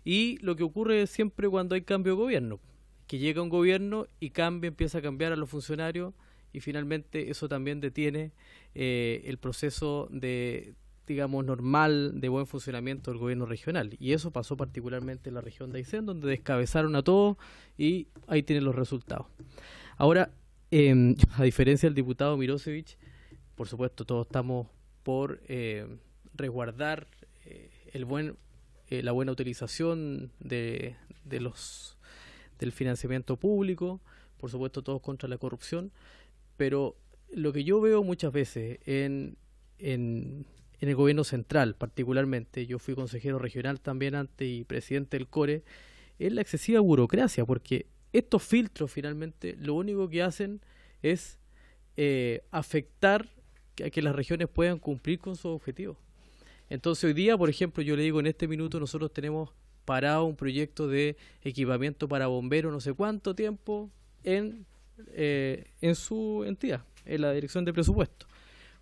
y lo que ocurre siempre cuando hay cambio de gobierno, que llega un gobierno y empieza a cambiar a los funcionarios, y finalmente eso también detiene el proceso de, digamos, normal de buen funcionamiento del gobierno regional. Y eso pasó particularmente en la región de Aysén, donde descabezaron a todos y ahí tienen los resultados. Ahora, a diferencia del diputado Mirosevich, por supuesto todos estamos por resguardar la buena utilización del financiamiento público, por supuesto todos contra la corrupción, pero lo que yo veo muchas veces en el gobierno central particularmente, yo fui consejero regional también antes y presidente del CORE, es la excesiva burocracia, porque estos filtros finalmente lo único que hacen es afectar a que las regiones puedan cumplir con sus objetivos. Entonces hoy día, por ejemplo, yo le digo, en este minuto nosotros tenemos parado un proyecto de equipamiento para bomberos no sé cuánto tiempo en su entidad, en la dirección de presupuesto.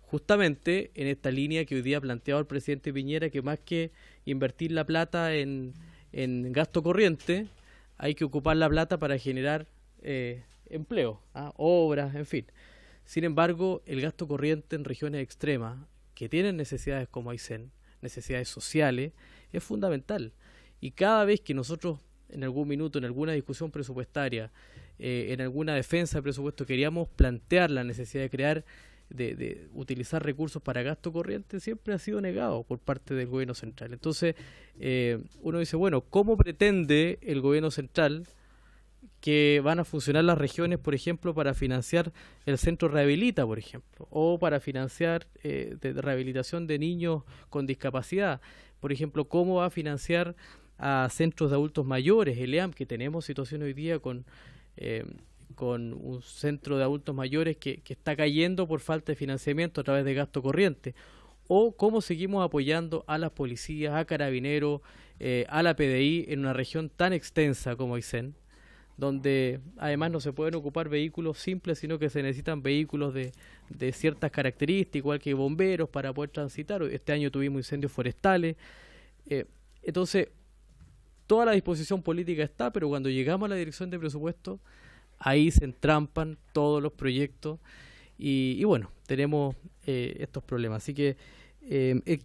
Justamente en esta línea que hoy día ha planteado el presidente Piñera, que más que invertir la plata en gasto corriente, hay que ocupar la plata para generar empleo, obras, en fin. Sin embargo, el gasto corriente en regiones extremas, que tienen necesidades como Aysén, necesidades sociales, es fundamental. Y cada vez que nosotros, en algún minuto, en alguna discusión presupuestaria, en alguna defensa de presupuesto, queríamos plantear la necesidad de crear, de utilizar recursos para gasto corriente, siempre ha sido negado por parte del gobierno central. Entonces, uno dice, bueno, ¿cómo pretende el gobierno central que van a funcionar las regiones, por ejemplo, para financiar el centro Rehabilita, por ejemplo, o para financiar de rehabilitación de niños con discapacidad? Por ejemplo, ¿cómo va a financiar a centros de adultos mayores, el EAM, que tenemos situación hoy día con un centro de adultos mayores que está cayendo por falta de financiamiento a través de gasto corriente? O cómo seguimos apoyando a las policías, a carabineros, a la PDI en una región tan extensa como Aysén, donde además no se pueden ocupar vehículos simples, sino que se necesitan vehículos de ciertas características, igual que bomberos, para poder transitar. Este año tuvimos incendios forestales. Entonces, toda la disposición política está, pero cuando llegamos a la dirección de presupuesto, ahí se entrampan todos los proyectos y bueno, tenemos estos problemas. Así que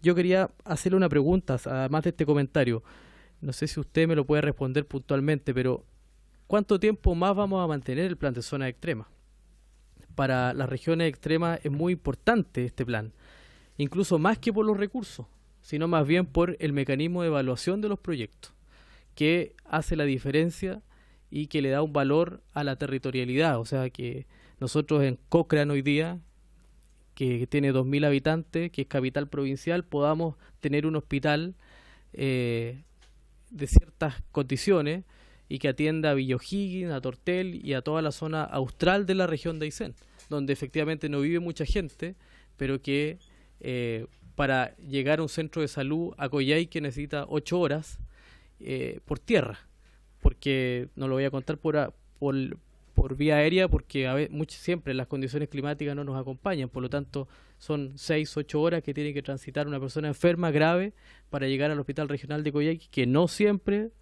yo quería hacerle una pregunta, además de este comentario. No sé si usted me lo puede responder puntualmente, pero ¿cuánto tiempo más vamos a mantener el plan de zonas extremas? Para las regiones extremas es muy importante este plan, incluso más que por los recursos, sino más bien por el mecanismo de evaluación de los proyectos, que hace la diferencia y que le da un valor a la territorialidad. O sea que nosotros en Cochrane hoy día, que tiene 2.000 habitantes, que es capital provincial, podamos tener un hospital de ciertas condiciones y que atienda a Villa O'Higgins, a Tortel y a toda la zona austral de la región de Aysén, donde efectivamente no vive mucha gente, pero que para llegar a un centro de salud a Coyhaique necesita 8 horas por tierra, porque no lo voy a contar por vía aérea, porque siempre las condiciones climáticas no nos acompañan, por lo tanto son 6-8 horas que tiene que transitar una persona enferma grave para llegar al hospital regional de Coyhaique, que no siempre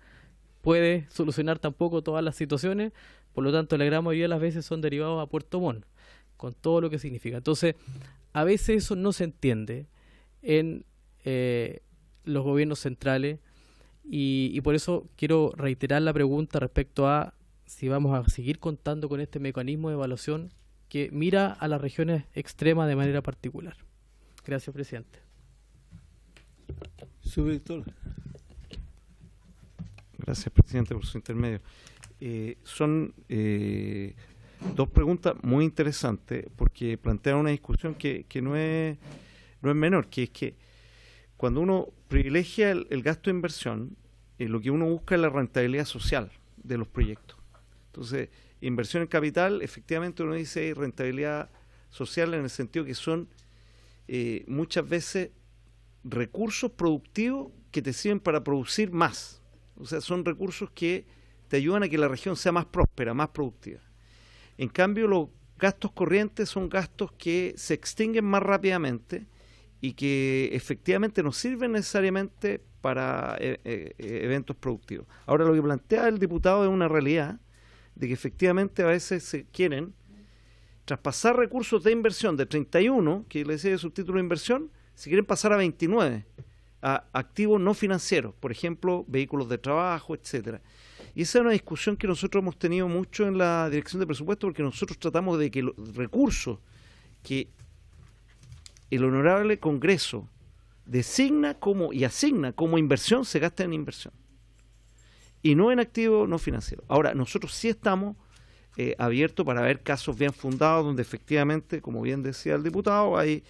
puede solucionar tampoco todas las situaciones, por lo tanto la gran mayoría de las veces son derivados a Puerto Montt, con todo lo que significa. Entonces, a veces eso no se entiende en los gobiernos centrales y por eso quiero reiterar la pregunta respecto a si vamos a seguir contando con este mecanismo de evaluación que mira a las regiones extremas de manera particular. Gracias, presidente. Subdirector. Gracias, presidente, por su intermedio. Son dos preguntas muy interesantes porque plantean una discusión que no es menor, que es que cuando uno privilegia el gasto de inversión, lo que uno busca es la rentabilidad social de los proyectos. Entonces, inversión en capital, efectivamente uno dice rentabilidad social en el sentido que son muchas veces recursos productivos que te sirven para producir más. O sea, son recursos que te ayudan a que la región sea más próspera, más productiva. En cambio, los gastos corrientes son gastos que se extinguen más rápidamente y que efectivamente no sirven necesariamente para eventos productivos. Ahora, lo que plantea el diputado es una realidad de que efectivamente a veces se quieren traspasar recursos de inversión de 31, que le decía el subtítulo de inversión, se quieren pasar a 29, a activos no financieros, por ejemplo, vehículos de trabajo, etcétera. Y esa es una discusión que nosotros hemos tenido mucho en la dirección de presupuesto, porque nosotros tratamos de que los recursos que el honorable Congreso designa y asigna como inversión se gasten en inversión y no en activos no financieros. Ahora, nosotros sí estamos abiertos para ver casos bien fundados donde efectivamente, como bien decía el diputado, hay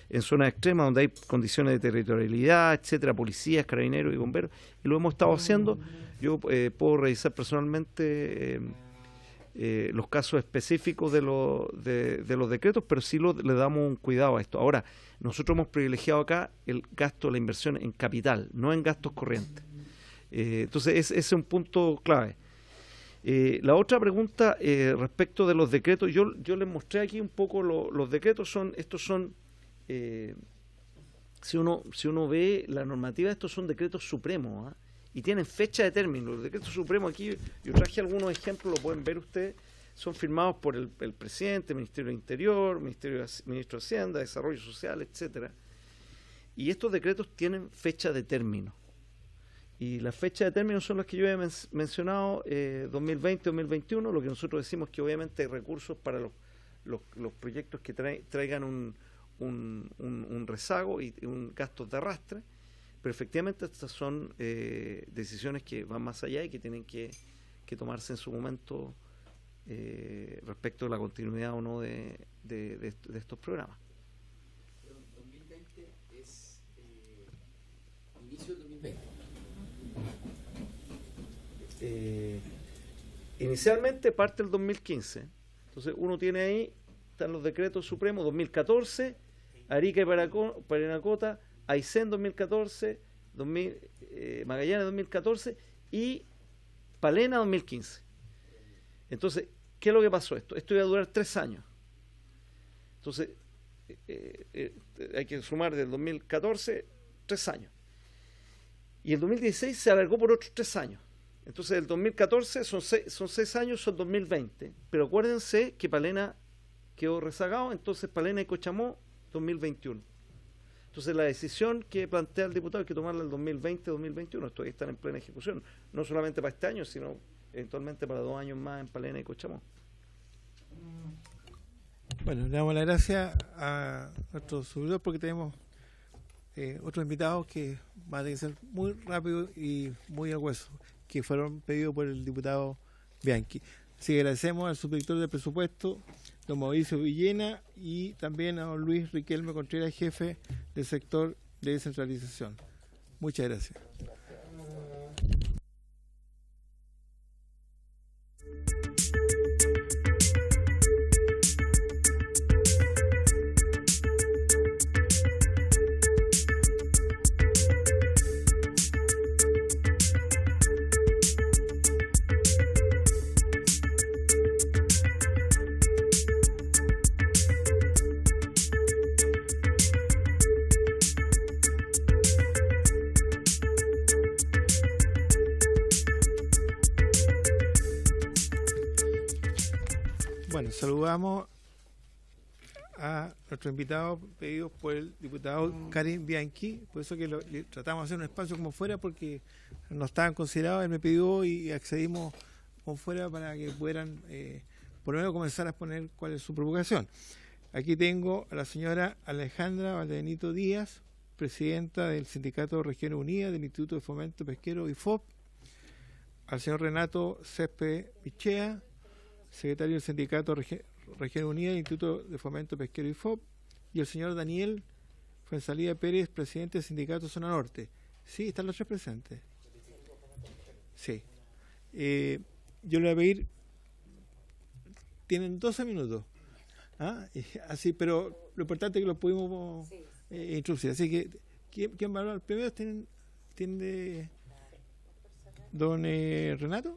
en zonas extremas donde hay condiciones de territorialidad, etcétera, policías, carabineros y bomberos, y lo hemos estado haciendo. Yo puedo revisar personalmente los casos específicos de los decretos, pero sí le damos un cuidado a esto. Ahora, nosotros hemos privilegiado acá el gasto, la inversión en capital, no en gastos corrientes. Entonces, ese es un punto clave. La otra pregunta respecto de los decretos, yo les mostré aquí un poco los decretos, si uno ve la normativa, estos son decretos supremos, ¿eh? Y tienen fecha de término. Los decretos supremos, aquí yo traje algunos ejemplos, lo pueden ver ustedes, son firmados por el presidente, Ministerio del Interior, Ministro de Hacienda, Desarrollo Social, etcétera. Y estos decretos tienen fecha de término. Y las fechas de término son las que yo he mencionado, 2020, 2021, lo que nosotros decimos que obviamente hay recursos para los proyectos que traigan un rezago y un gasto de arrastre, pero efectivamente estas son decisiones que van más allá y que tienen que tomarse en su momento respecto a la continuidad o no de estos programas. 2020 es inicio del 2020. Inicialmente parte el 2015, entonces uno tiene ahí, están los decretos supremos 2014, Arica y Parinacota, Aysén 2014, Magallanes 2014 y Palena 2015. Entonces, ¿qué es lo que pasó esto? Esto iba a durar 3 años. Entonces, hay que sumar del 2014 3 años. Y el 2016 se alargó por otros 3 años. Entonces, el 2014 son 6 años, son 2020. Pero acuérdense que Palena quedó rezagado, entonces Palena y Cochamó, 2021. Entonces, la decisión que plantea el diputado hay que tomarla el 2020-2021. Todavía están en plena ejecución. No solamente para este año, sino eventualmente para 2 años más en Palena y Cochamó. Bueno, le damos las gracias a nuestro subidor porque tenemos otros invitados que van a tener que ser muy rápido y muy al hueso, que fueron pedidos por el diputado Bianchi. Así que agradecemos al subdirector de presupuesto, don Mauricio Villena, y también a don Luis Riquelme Contreras, jefe del sector de descentralización. Muchas gracias. Bueno, saludamos a nuestro invitado pedido por el diputado Karim Bianchi, por eso que le tratamos de hacer un espacio como fuera porque no estaban considerados, él me pidió y accedimos como fuera para que pudieran por lo menos comenzar a exponer cuál es su provocación. Aquí tengo a la señora Alejandra Valdebenito Díaz, presidenta del Sindicato Regiones Unidas del Instituto de Fomento Pesquero IFOP, al señor Renato Césped Pichea, secretario del Sindicato Regiones Unidas del Instituto de Fomento Pesquero IFOP, y el señor Daniel Fuensalida Pérez, presidente del Sindicato Zona Norte. Sí, están los 3 presentes. Sí. Yo le voy a pedir, tienen 12 minutos. ¿Ah? Así, pero lo importante es que los pudimos introducir. Así que, ¿quién va a hablar primero? ¿Tiene don Renato?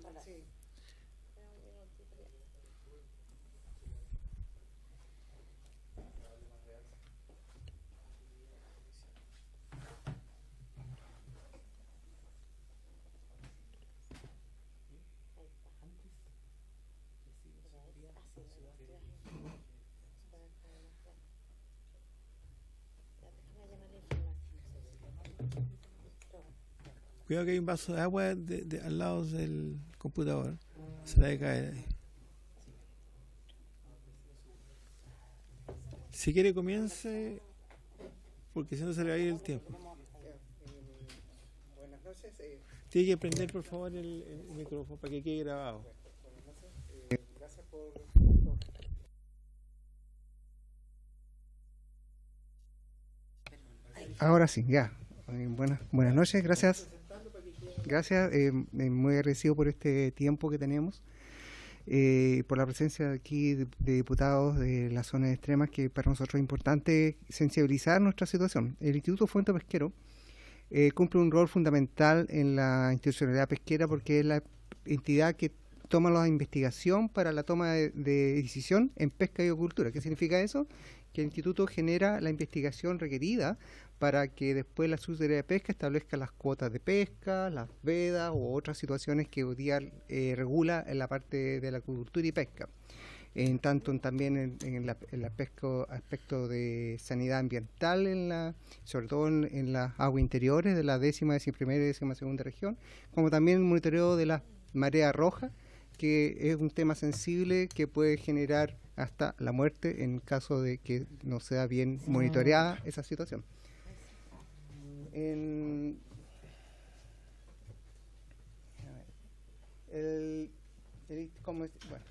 Cuidado que hay un vaso de agua al lado del computador. Se la de caer ahí. Si quiere comience, porque si no se le va a ir el tiempo. Buenas noches. Tiene que prender por favor el micrófono para que quede grabado. Gracias por... Ahora sí, ya. Buenas noches, gracias. Gracias, muy agradecido por este tiempo que tenemos, por la presencia aquí de diputados de las zonas extremas, que para nosotros es importante sensibilizar nuestra situación. El Instituto Fomento Pesquero cumple un rol fundamental en la institucionalidad pesquera porque es la entidad que toma la investigación para la toma de decisión en pesca y acuicultura. ¿Qué significa eso? Que el instituto genera la investigación requerida para que después la Subsecretaría de Pesca establezca las cuotas de pesca, las vedas u otras situaciones que hoy día regula en la parte de la acuicultura y pesca. También en el aspecto de sanidad ambiental, sobre todo en las aguas interiores de la 10ª, 11ª y 12ª región, como también el monitoreo de la marea roja, que es un tema sensible que puede generar hasta la muerte en caso de que no sea bien monitoreada esa situación. Esa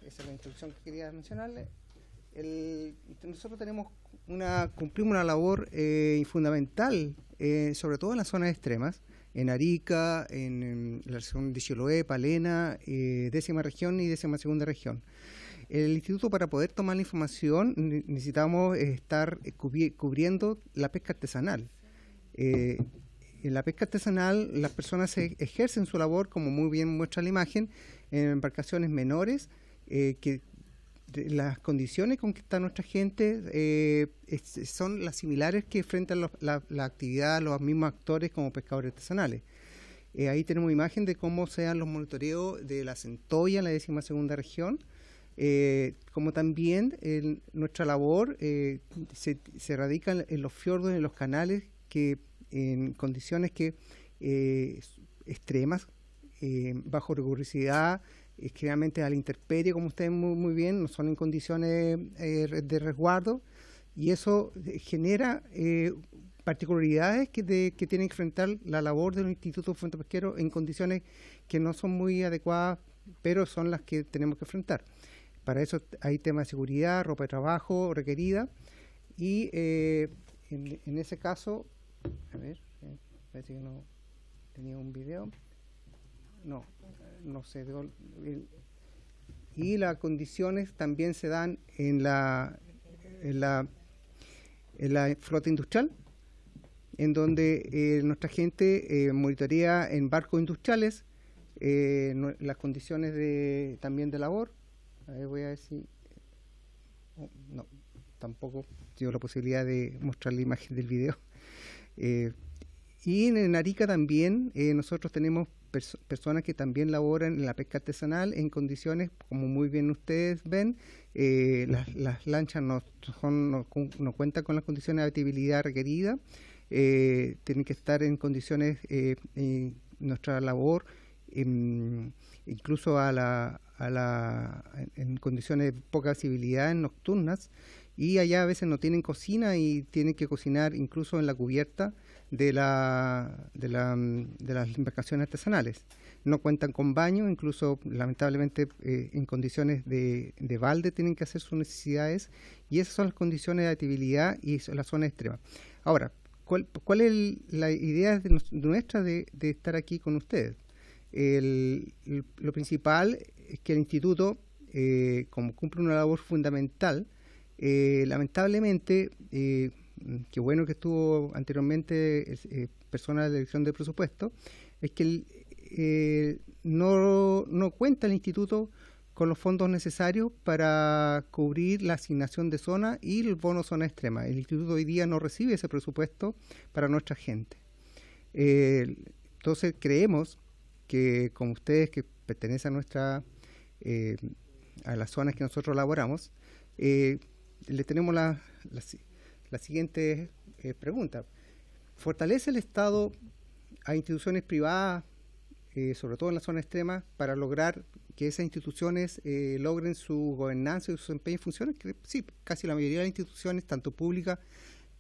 es la introducción que quería mencionarle. Nosotros cumplimos una labor fundamental, sobre todo en las zonas extremas, en Arica, en la región de Chiloé, Palena, 10ª región y 12ª región. El instituto, para poder tomar la información, necesitamos estar cubriendo la pesca artesanal. En la pesca artesanal, las personas ejercen su labor, como muy bien muestra la imagen, en embarcaciones menores que las condiciones con que está nuestra gente son las similares que enfrentan la actividad los mismos actores como pescadores artesanales. Ahí tenemos imagen de cómo se dan los monitoreos de la centolla en la 12ª región, como también nuestra labor se radica en los fiordos, en los canales, que en condiciones que extremas, bajo rigurosidad, generalmente a la intemperie, como ustedes muy bien, no son en condiciones de resguardo, y eso genera particularidades que tienen que enfrentar la labor de los institutos de fomento pesquero en condiciones que no son muy adecuadas, pero son las que tenemos que enfrentar. Para eso hay temas de seguridad, ropa de trabajo requerida, y en ese caso, a ver, parece que no tenía un video, no sé, y las condiciones también se dan en la flota industrial, en donde nuestra gente monitorea en barcos industriales las condiciones también de labor. A ver, voy a ver si... no, tampoco tengo la posibilidad de mostrar la imagen del video. Y en Arica también nosotros tenemos personas que también laboran en la pesca artesanal en condiciones, como muy bien ustedes ven, las lanchas no cuentan con las condiciones de habitabilidad requeridas, tienen que estar en condiciones, nuestra labor, incluso en condiciones de poca visibilidad nocturnas, y allá a veces no tienen cocina y tienen que cocinar incluso en la cubierta de las embarcaciones artesanales. No cuentan con baño, incluso lamentablemente en condiciones de balde tienen que hacer sus necesidades, y esas son las condiciones de habitabilidad y la zona extrema. Ahora, ¿cuál es la idea nuestra de estar aquí con ustedes? Lo principal es que el instituto, como cumple una labor fundamental, lamentablemente, qué bueno que estuvo anteriormente persona de la dirección de presupuesto, es que no cuenta el instituto con los fondos necesarios para cubrir la asignación de zona y el bono zona extrema. El instituto hoy día no recibe ese presupuesto para nuestra gente. Entonces creemos que, como ustedes que pertenecen a las zonas que nosotros elaboramos, le tenemos la siguiente pregunta. ¿Fortalece el Estado a instituciones privadas, sobre todo en la zona extrema, para lograr que esas instituciones logren su gobernanza y su desempeño y funciones? Que sí, casi la mayoría de las instituciones, tanto públicas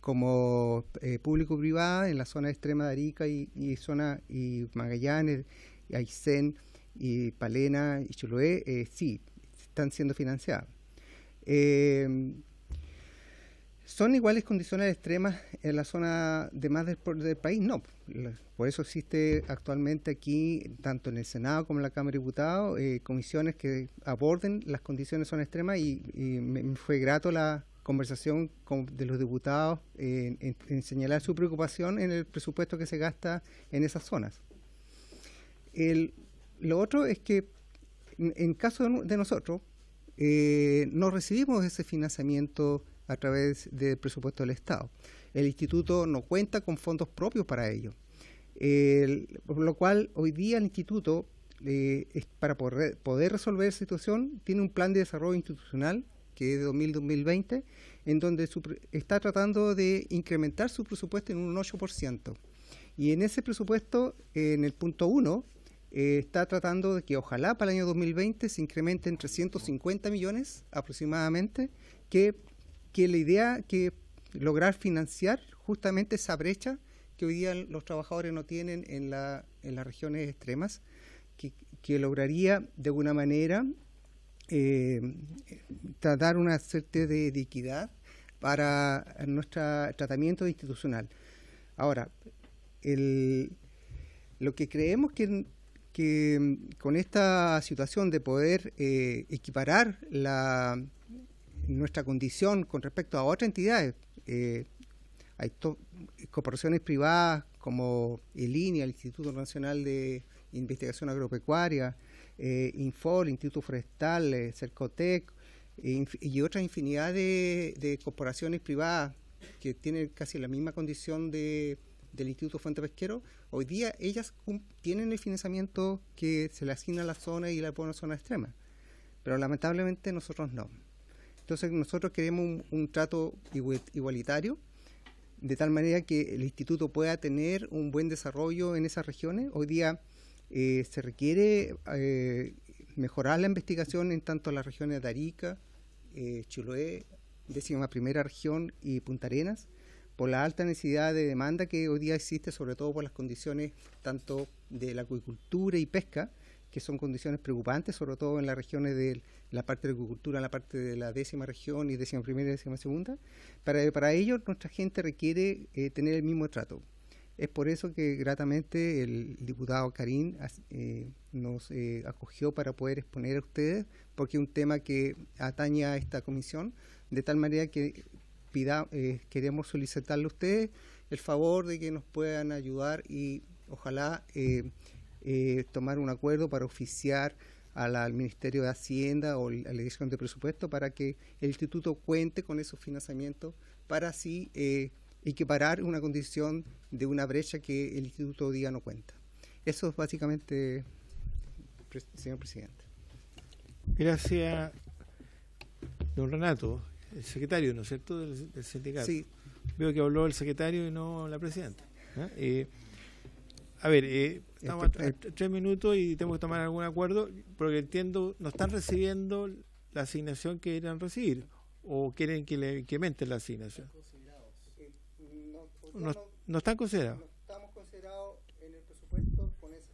como público-privadas, en la zona extrema de Arica y Magallanes, y Aysén, y Palena y Chiloé, sí, están siendo financiadas. ¿Son iguales condiciones extremas en la zona de más del país? No. Por eso existe actualmente aquí, tanto en el Senado como en la Cámara de Diputados, comisiones que aborden las condiciones de zona extrema, y me fue grato la conversación de los diputados en señalar su preocupación en el presupuesto que se gasta en esas zonas. Lo otro es que, en caso de nosotros, no recibimos ese financiamiento a través del presupuesto del Estado. El instituto no cuenta con fondos propios para ello. Por lo cual, hoy día el instituto, para poder resolver esa situación, tiene un plan de desarrollo institucional que es de 2000-2020, en donde está tratando de incrementar su presupuesto en un 8%. Y en ese presupuesto, en el punto 1, está tratando de que ojalá para el año 2020 se incremente en 350 millones aproximadamente, que la idea que lograr financiar justamente esa brecha que hoy día los trabajadores no tienen en las regiones extremas, que lograría de alguna manera dar una suerte de equidad para nuestro tratamiento institucional. Ahora, lo que creemos que con esta situación de poder equiparar nuestra condición con respecto a otras entidades, hay corporaciones privadas como el INEA, el Instituto Nacional de Investigación Agropecuaria, Infol, Instituto Forestal, Cercotec, y otra infinidad de corporaciones privadas que tienen casi la misma condición del Instituto Fuente Pesquero. Hoy día ellas tienen el financiamiento que se le asigna a la zona y la pone a zona extrema, pero lamentablemente nosotros no. Entonces nosotros queremos un trato igualitario, de tal manera que el instituto pueda tener un buen desarrollo en esas regiones. Hoy día se requiere mejorar la investigación en tanto las regiones de Arica, Chiloé, 11ª región y Punta Arenas, por la alta necesidad de demanda que hoy día existe, sobre todo por las condiciones tanto de la acuicultura y pesca, que son condiciones preocupantes, sobre todo en las regiones de la parte de la agricultura, en la parte de la 10ª región y 11ª y 12ª. Para ello, nuestra gente requiere tener el mismo trato. Es por eso que gratamente el diputado Karim nos acogió para poder exponer a ustedes, porque es un tema que atañe a esta comisión, de tal manera que queremos solicitarle a ustedes el favor de que nos puedan ayudar y ojalá tomar un acuerdo para oficiar al Ministerio de Hacienda o a la Dirección de Presupuesto para que el instituto cuente con esos financiamientos para así equiparar una condición de una brecha que el instituto hoy día no cuenta. Eso es básicamente, señor presidente. Gracias, don Renato, el secretario, ¿no es cierto?, del sindicato. Sí. Veo que habló el secretario y no la presidenta. A ver, estamos a 3 minutos y tenemos que tomar algún acuerdo, porque entiendo, no están recibiendo la asignación que querían recibir, o quieren que le incrementen la asignación. No están considerados. No estamos considerados en el presupuesto con esa...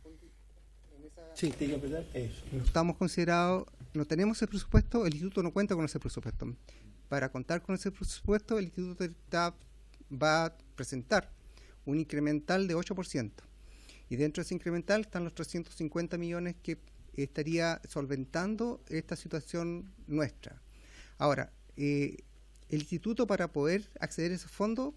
Sí, tiene que apretar eso. No estamos considerados, no tenemos el presupuesto, el instituto no cuenta con ese presupuesto. Para contar con ese presupuesto, el instituto va a presentar un incremental de 8%. Y dentro de ese incremental están los 350 millones que estaría solventando esta situación nuestra. Ahora, el instituto, para poder acceder a esos fondos,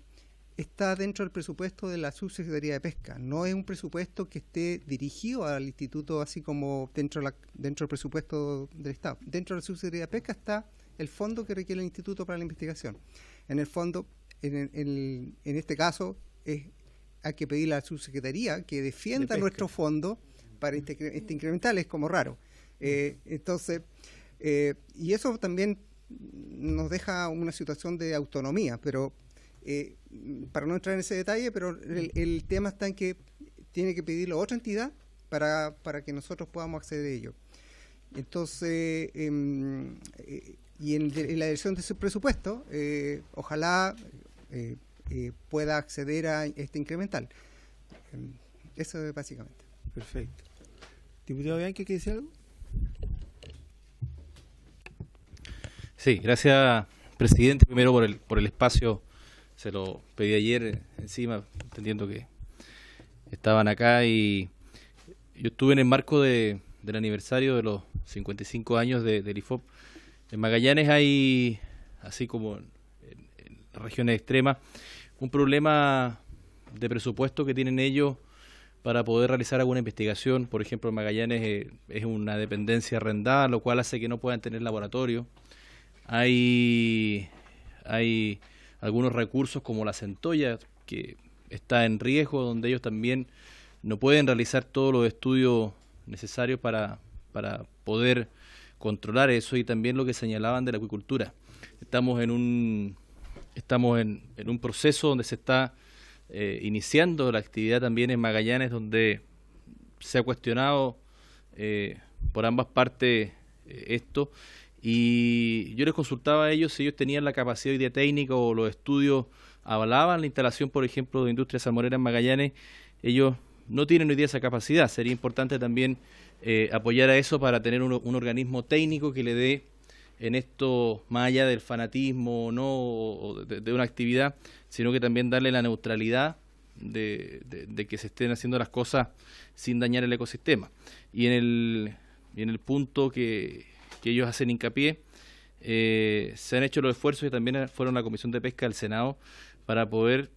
está dentro del presupuesto de la Subsecretaría de Pesca. No es un presupuesto que esté dirigido al instituto así como dentro del presupuesto del Estado. Dentro de la Subsecretaría de Pesca está el fondo que requiere el instituto para la investigación. En el fondo, en este caso, hay que pedirle a la Subsecretaría que defienda nuestro fondo para este incremental. Es como raro. Entonces, y eso también nos deja una situación de autonomía, pero para no entrar en ese detalle, pero el tema está en que tiene que pedirlo a otra entidad para que nosotros podamos acceder a ello. Entonces, y en la dirección de su presupuesto, ojalá pueda acceder a este incremental. Eso es básicamente. Perfecto. Diputado Bianchi, ¿quiere decir algo? Sí, gracias, presidente, primero por el espacio. Se lo pedí ayer encima, entendiendo que estaban acá, y yo estuve en el marco del aniversario de los 55 años del IFOP. En Magallanes hay, así como en las regiones extremas, un problema de presupuesto que tienen ellos para poder realizar alguna investigación. Por ejemplo, en Magallanes es una dependencia arrendada, lo cual hace que no puedan tener laboratorio. Hay algunos recursos como la centolla, que está en riesgo, donde ellos también no pueden realizar todos los estudios necesarios para poder controlar eso, y también lo que señalaban de la acuicultura. Estamos en un proceso donde se está iniciando la actividad también en Magallanes, donde se ha cuestionado por ambas partes esto. Y yo les consultaba a ellos si ellos tenían la capacidad hoy día técnica o los estudios avalaban la instalación, por ejemplo, de industria salmonera en Magallanes. Ellos no tienen hoy día esa capacidad. Sería importante también apoyar a eso para tener un organismo técnico que le dé en esto, más allá del fanatismo o de una actividad, sino que también darle la neutralidad de que se estén haciendo las cosas sin dañar el ecosistema. Y en el punto que ellos hacen hincapié, se han hecho los esfuerzos, y también fueron la Comisión de Pesca del Senado, para poder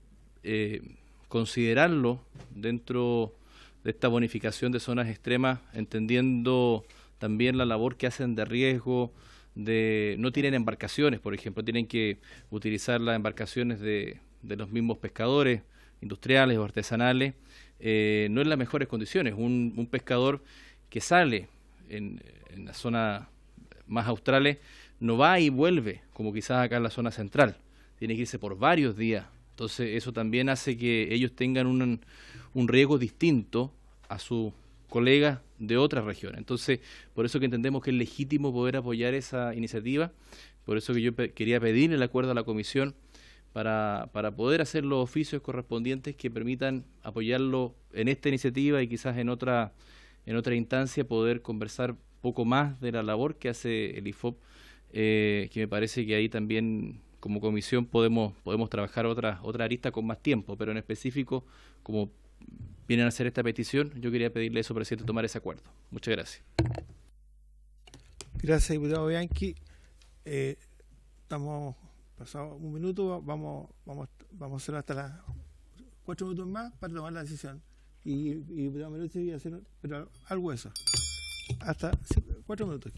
considerarlo dentro esta bonificación de zonas extremas, entendiendo también la labor que hacen de riesgo, no tienen embarcaciones, por ejemplo, tienen que utilizar las embarcaciones de los mismos pescadores industriales o artesanales, no en las mejores condiciones. Un pescador que sale en la zona más australes no va y vuelve, como quizás acá en la zona central, tiene que irse por varios días. Entonces eso también hace que ellos tengan un riesgo distinto a sus colegas de otras regiones. Entonces, por eso que entendemos que es legítimo poder apoyar esa iniciativa, por eso que yo quería pedir el acuerdo a la comisión para poder hacer los oficios correspondientes que permitan apoyarlo en esta iniciativa y quizás en otra instancia poder conversar poco más de la labor que hace el IFOP, que me parece que ahí también como comisión podemos trabajar otra arista con más tiempo, pero en específico, como vienen a hacer esta petición, yo quería pedirle eso, presidente, tomar ese acuerdo. Muchas gracias. Gracias, diputado Bianchi. Estamos pasado un minuto, vamos a hacer hasta las 4 minutos más para tomar la decisión. Y diputado Merosi voy a hacer, pero algo de eso. Hasta 4 minutos.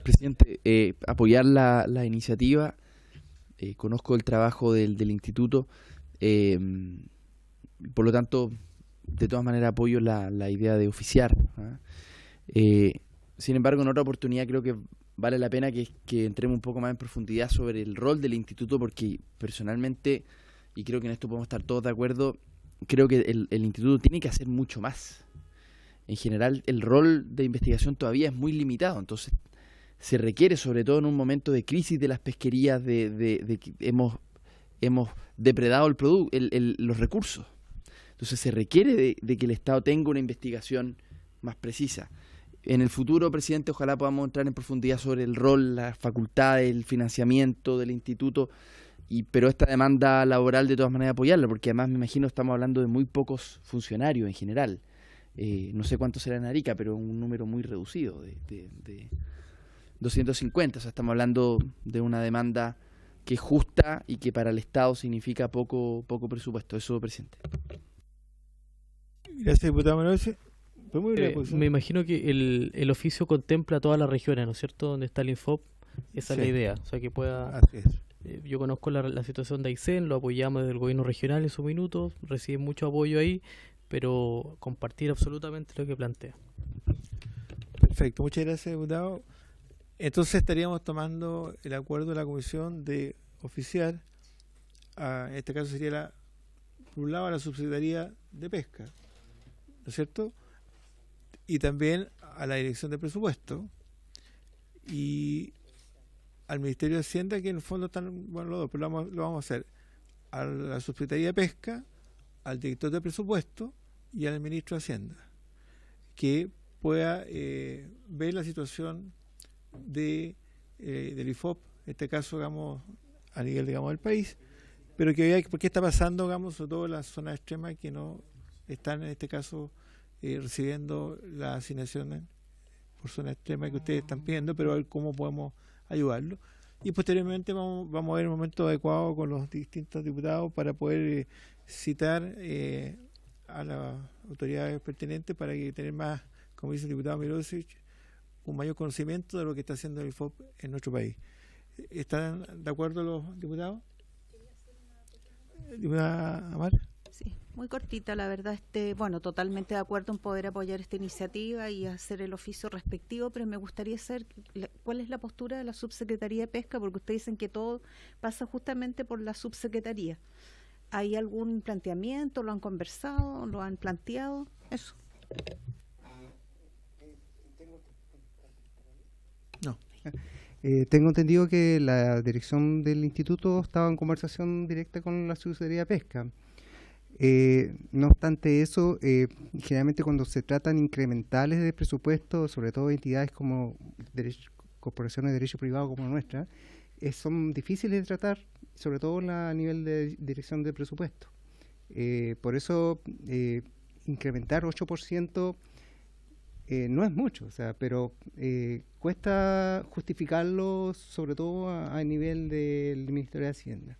Presidente, apoyar la iniciativa. Conozco el trabajo del instituto, por lo tanto, de todas maneras apoyo la idea de oficiar. Sin embargo, en otra oportunidad creo que vale la pena que entremos un poco más en profundidad sobre el rol del instituto, porque personalmente, y creo que en esto podemos estar todos de acuerdo, creo que el instituto tiene que hacer mucho más. En general, el rol de investigación todavía es muy limitado, entonces se requiere, sobre todo en un momento de crisis de las pesquerías, de que hemos depredado los recursos. Entonces se requiere de que el Estado tenga una investigación más precisa. En el futuro, presidente, ojalá podamos entrar en profundidad sobre el rol, las facultades, el financiamiento del instituto, pero esta demanda laboral de todas maneras apoyarla, porque además me imagino estamos hablando de muy pocos funcionarios en general. No sé cuánto será en Arica, pero un número muy reducido, de 250. O sea, estamos hablando de una demanda que es justa y que para el Estado significa poco presupuesto. Eso, presidente. Gracias, diputado Merosi. Me imagino que el oficio contempla todas las regiones, ¿no es cierto? Donde está el INFOP, esa es la idea. O sea, que pueda... Así es. Yo conozco la situación de Aysén, lo apoyamos desde el gobierno regional en su minuto, recibe mucho apoyo ahí, pero compartir absolutamente lo que plantea. Perfecto, muchas gracias, diputado. Entonces estaríamos tomando el acuerdo de la comisión de oficiar, en este caso sería por un lado a la Subsecretaría de Pesca, ¿no es cierto? Y también a la Dirección de Presupuesto y al Ministerio de Hacienda, que en el fondo están, bueno, los dos, pero lo vamos a hacer a la Subsecretaría de Pesca, al Director de Presupuesto y al Ministro de Hacienda, que pueda ver la situación del IFOP, en este caso, digamos, a nivel, digamos, del país, pero que vea por qué está pasando, digamos, sobre todo en las zonas extremas que no están, en este caso, recibiendo las asignaciones por zona extrema que ustedes están pidiendo, pero a ver cómo podemos ayudarlo. Y posteriormente vamos a ver el momento adecuado con los distintos diputados para poder citar a las autoridades pertinentes para que tener más, como dice el diputado Milosic, un mayor conocimiento de lo que está haciendo el IFOP en nuestro país. ¿Están de acuerdo los diputados? ¿Diputada Amar? Sí, muy cortita, la verdad. Bueno, totalmente de acuerdo en poder apoyar esta iniciativa y hacer el oficio respectivo, pero me gustaría saber cuál es la postura de la Subsecretaría de Pesca, porque ustedes dicen que todo pasa justamente por la Subsecretaría. ¿Hay algún planteamiento? ¿Lo han conversado? ¿Lo han planteado? Eso. No. Tengo entendido que la dirección del instituto estaba en conversación directa con la Subsecretaría de Pesca. No obstante eso, generalmente cuando se tratan incrementales de presupuesto, sobre todo entidades como corporaciones de derecho privado como nuestra, son difíciles de tratar, sobre todo a nivel de dirección de presupuesto. Por eso, incrementar 8% no es mucho, o sea, pero cuesta justificarlo, sobre todo a nivel del Ministerio de Hacienda.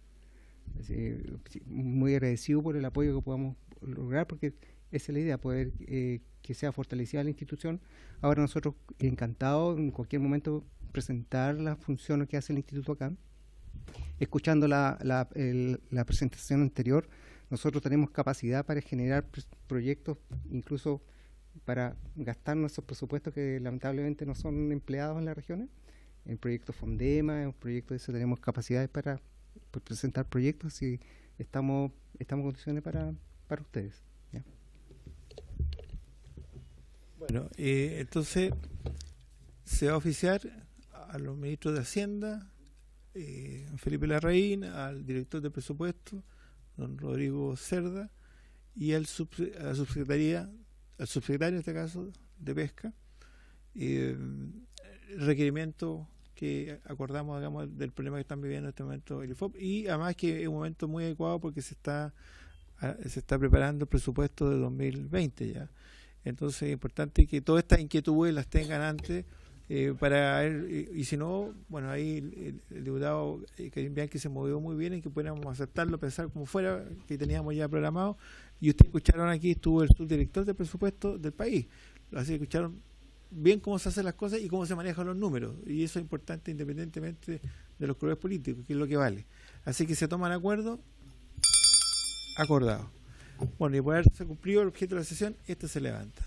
Muy agradecido por el apoyo que podamos lograr, porque Esa es la idea, poder que sea fortalecida la institución. Ahora nosotros encantados en cualquier momento presentar las funciones que hace el instituto acá. Escuchando la presentación anterior, nosotros tenemos capacidad para generar proyectos, incluso para gastar nuestros presupuestos que lamentablemente no son empleados en las regiones. En proyectos Fondema, en proyectos de eso tenemos capacidades para presentar proyectos y estamos en condiciones para ustedes. ¿Ya? Bueno, entonces se va a oficiar a los ministros de Hacienda, Felipe Larraín, al director de presupuesto, don Rodrigo Cerda, y a la subsecretaría, al subsecretario en este caso de Pesca, el requerimiento que acordamos, digamos, del problema que están viviendo en este momento el IFOP, y además que es un momento muy adecuado porque se está preparando el presupuesto de 2020 ya. Entonces es importante que todas estas inquietudes las tengan antes para ver, y si no, bueno, ahí el diputado Karim Bianchi se movió muy bien en que pudiéramos aceptarlo, pensar como fuera, que teníamos ya programado, y ustedes escucharon aquí, estuvo el subdirector de presupuesto del país, así que escucharon bien cómo se hacen las cosas y cómo se manejan los números, y eso es importante independientemente de los colores políticos, que es lo que vale. Así que se toman acuerdos acordados. Bueno, y por haberse cumplido el objeto de la sesión, se levanta.